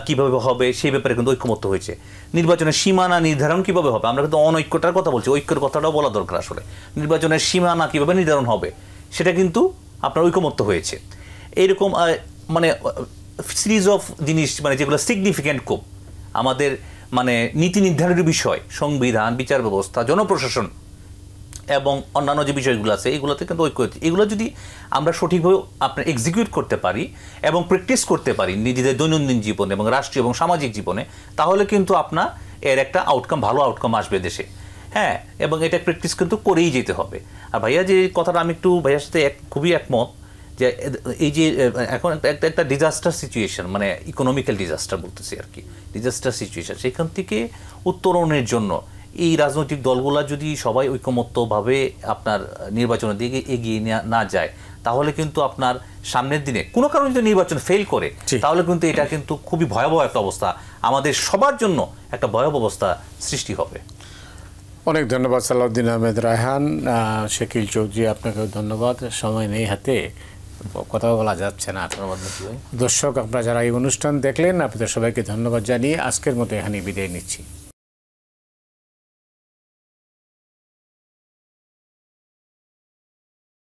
[SPEAKER 3] কিভাবে হবে সেই ব্যাপারে কিন্তু ঐকমত্য হয়েছে। নির্বাচনের সীমানা নির্ধারণ কিভাবে হবে, আমরা কিন্তু অনৈক্যটার কথা বলছি, ঐক্যের কথাটাও বলা দরকার। আসলে নির্বাচনের সীমানা কিভাবে নির্ধারণ হবে সেটা কিন্তু আপনার ঐকমত্য হয়েছে। এইরকম মানে সিরিজ অফ জিনিস, মানে যেগুলো সিগনিফিক্যান্ট খুব আমাদের মানে নীতি নির্ধারণের বিষয়, সংবিধান, বিচার ব্যবস্থা, জনপ্রশাসন এবং অন্যান্য যে বিষয়গুলো আছে এগুলোতে কিন্তু ঐক্য হচ্ছে। এগুলো যদি আমরা সঠিকভাবে আপনার এক্সিকিউট করতে পারি এবং প্র্যাকটিস করতে পারি নিজেদের দৈনন্দিন জীবনে এবং রাষ্ট্রীয় এবং সামাজিক জীবনে, তাহলে কিন্তু আপনার এর একটা আউটকাম, ভালো আউটকাম আসবে দেশে। হ্যাঁ, এবং এটা প্র্যাকটিস কিন্তু করেই যেতে হবে। আর ভাইয়া যে কথাটা আমি একটু ভাইয়ার সাথে খুবই একমত, যে এই যে এখন একটা ডিজাস্টার সিচুয়েশন, মানে ইকোনমিক্যাল ডিজাস্টার বলতেছি আর কি, ডিজাস্টার সিচুয়েশন, সেখান থেকে উত্তরণের জন্য এই রাজনৈতিক দলগুলা যদি সবাই ঐকমত্যভাবে আপনার নির্বাচনের দিকে এগিয়ে না যায়, তাহলে কিন্তু আপনার সামনের দিনে কোনো কারণে যদি নির্বাচন ফেল করে, তাহলে কিন্তু এটা কিন্তু খুবই ভয়াবহ একটা অবস্থা, আমাদের সবার জন্য একটা ভয়াবহ অবস্থা সৃষ্টি হবে।
[SPEAKER 1] অনেক ধন্যবাদ সালাউদ্দিন আহমেদ রায়হান। শাকিল চৌধুরী, আপনাকেও ধন্যবাদ। সময় নেই হাতে, কথা বলা যাচ্ছে না। দর্শক, আপনারা যারা এই অনুষ্ঠান দেখলেন, আপনাদের সবাইকে ধন্যবাদ জানিয়ে আজকের মতো এখানে বিদায় নিচ্ছি।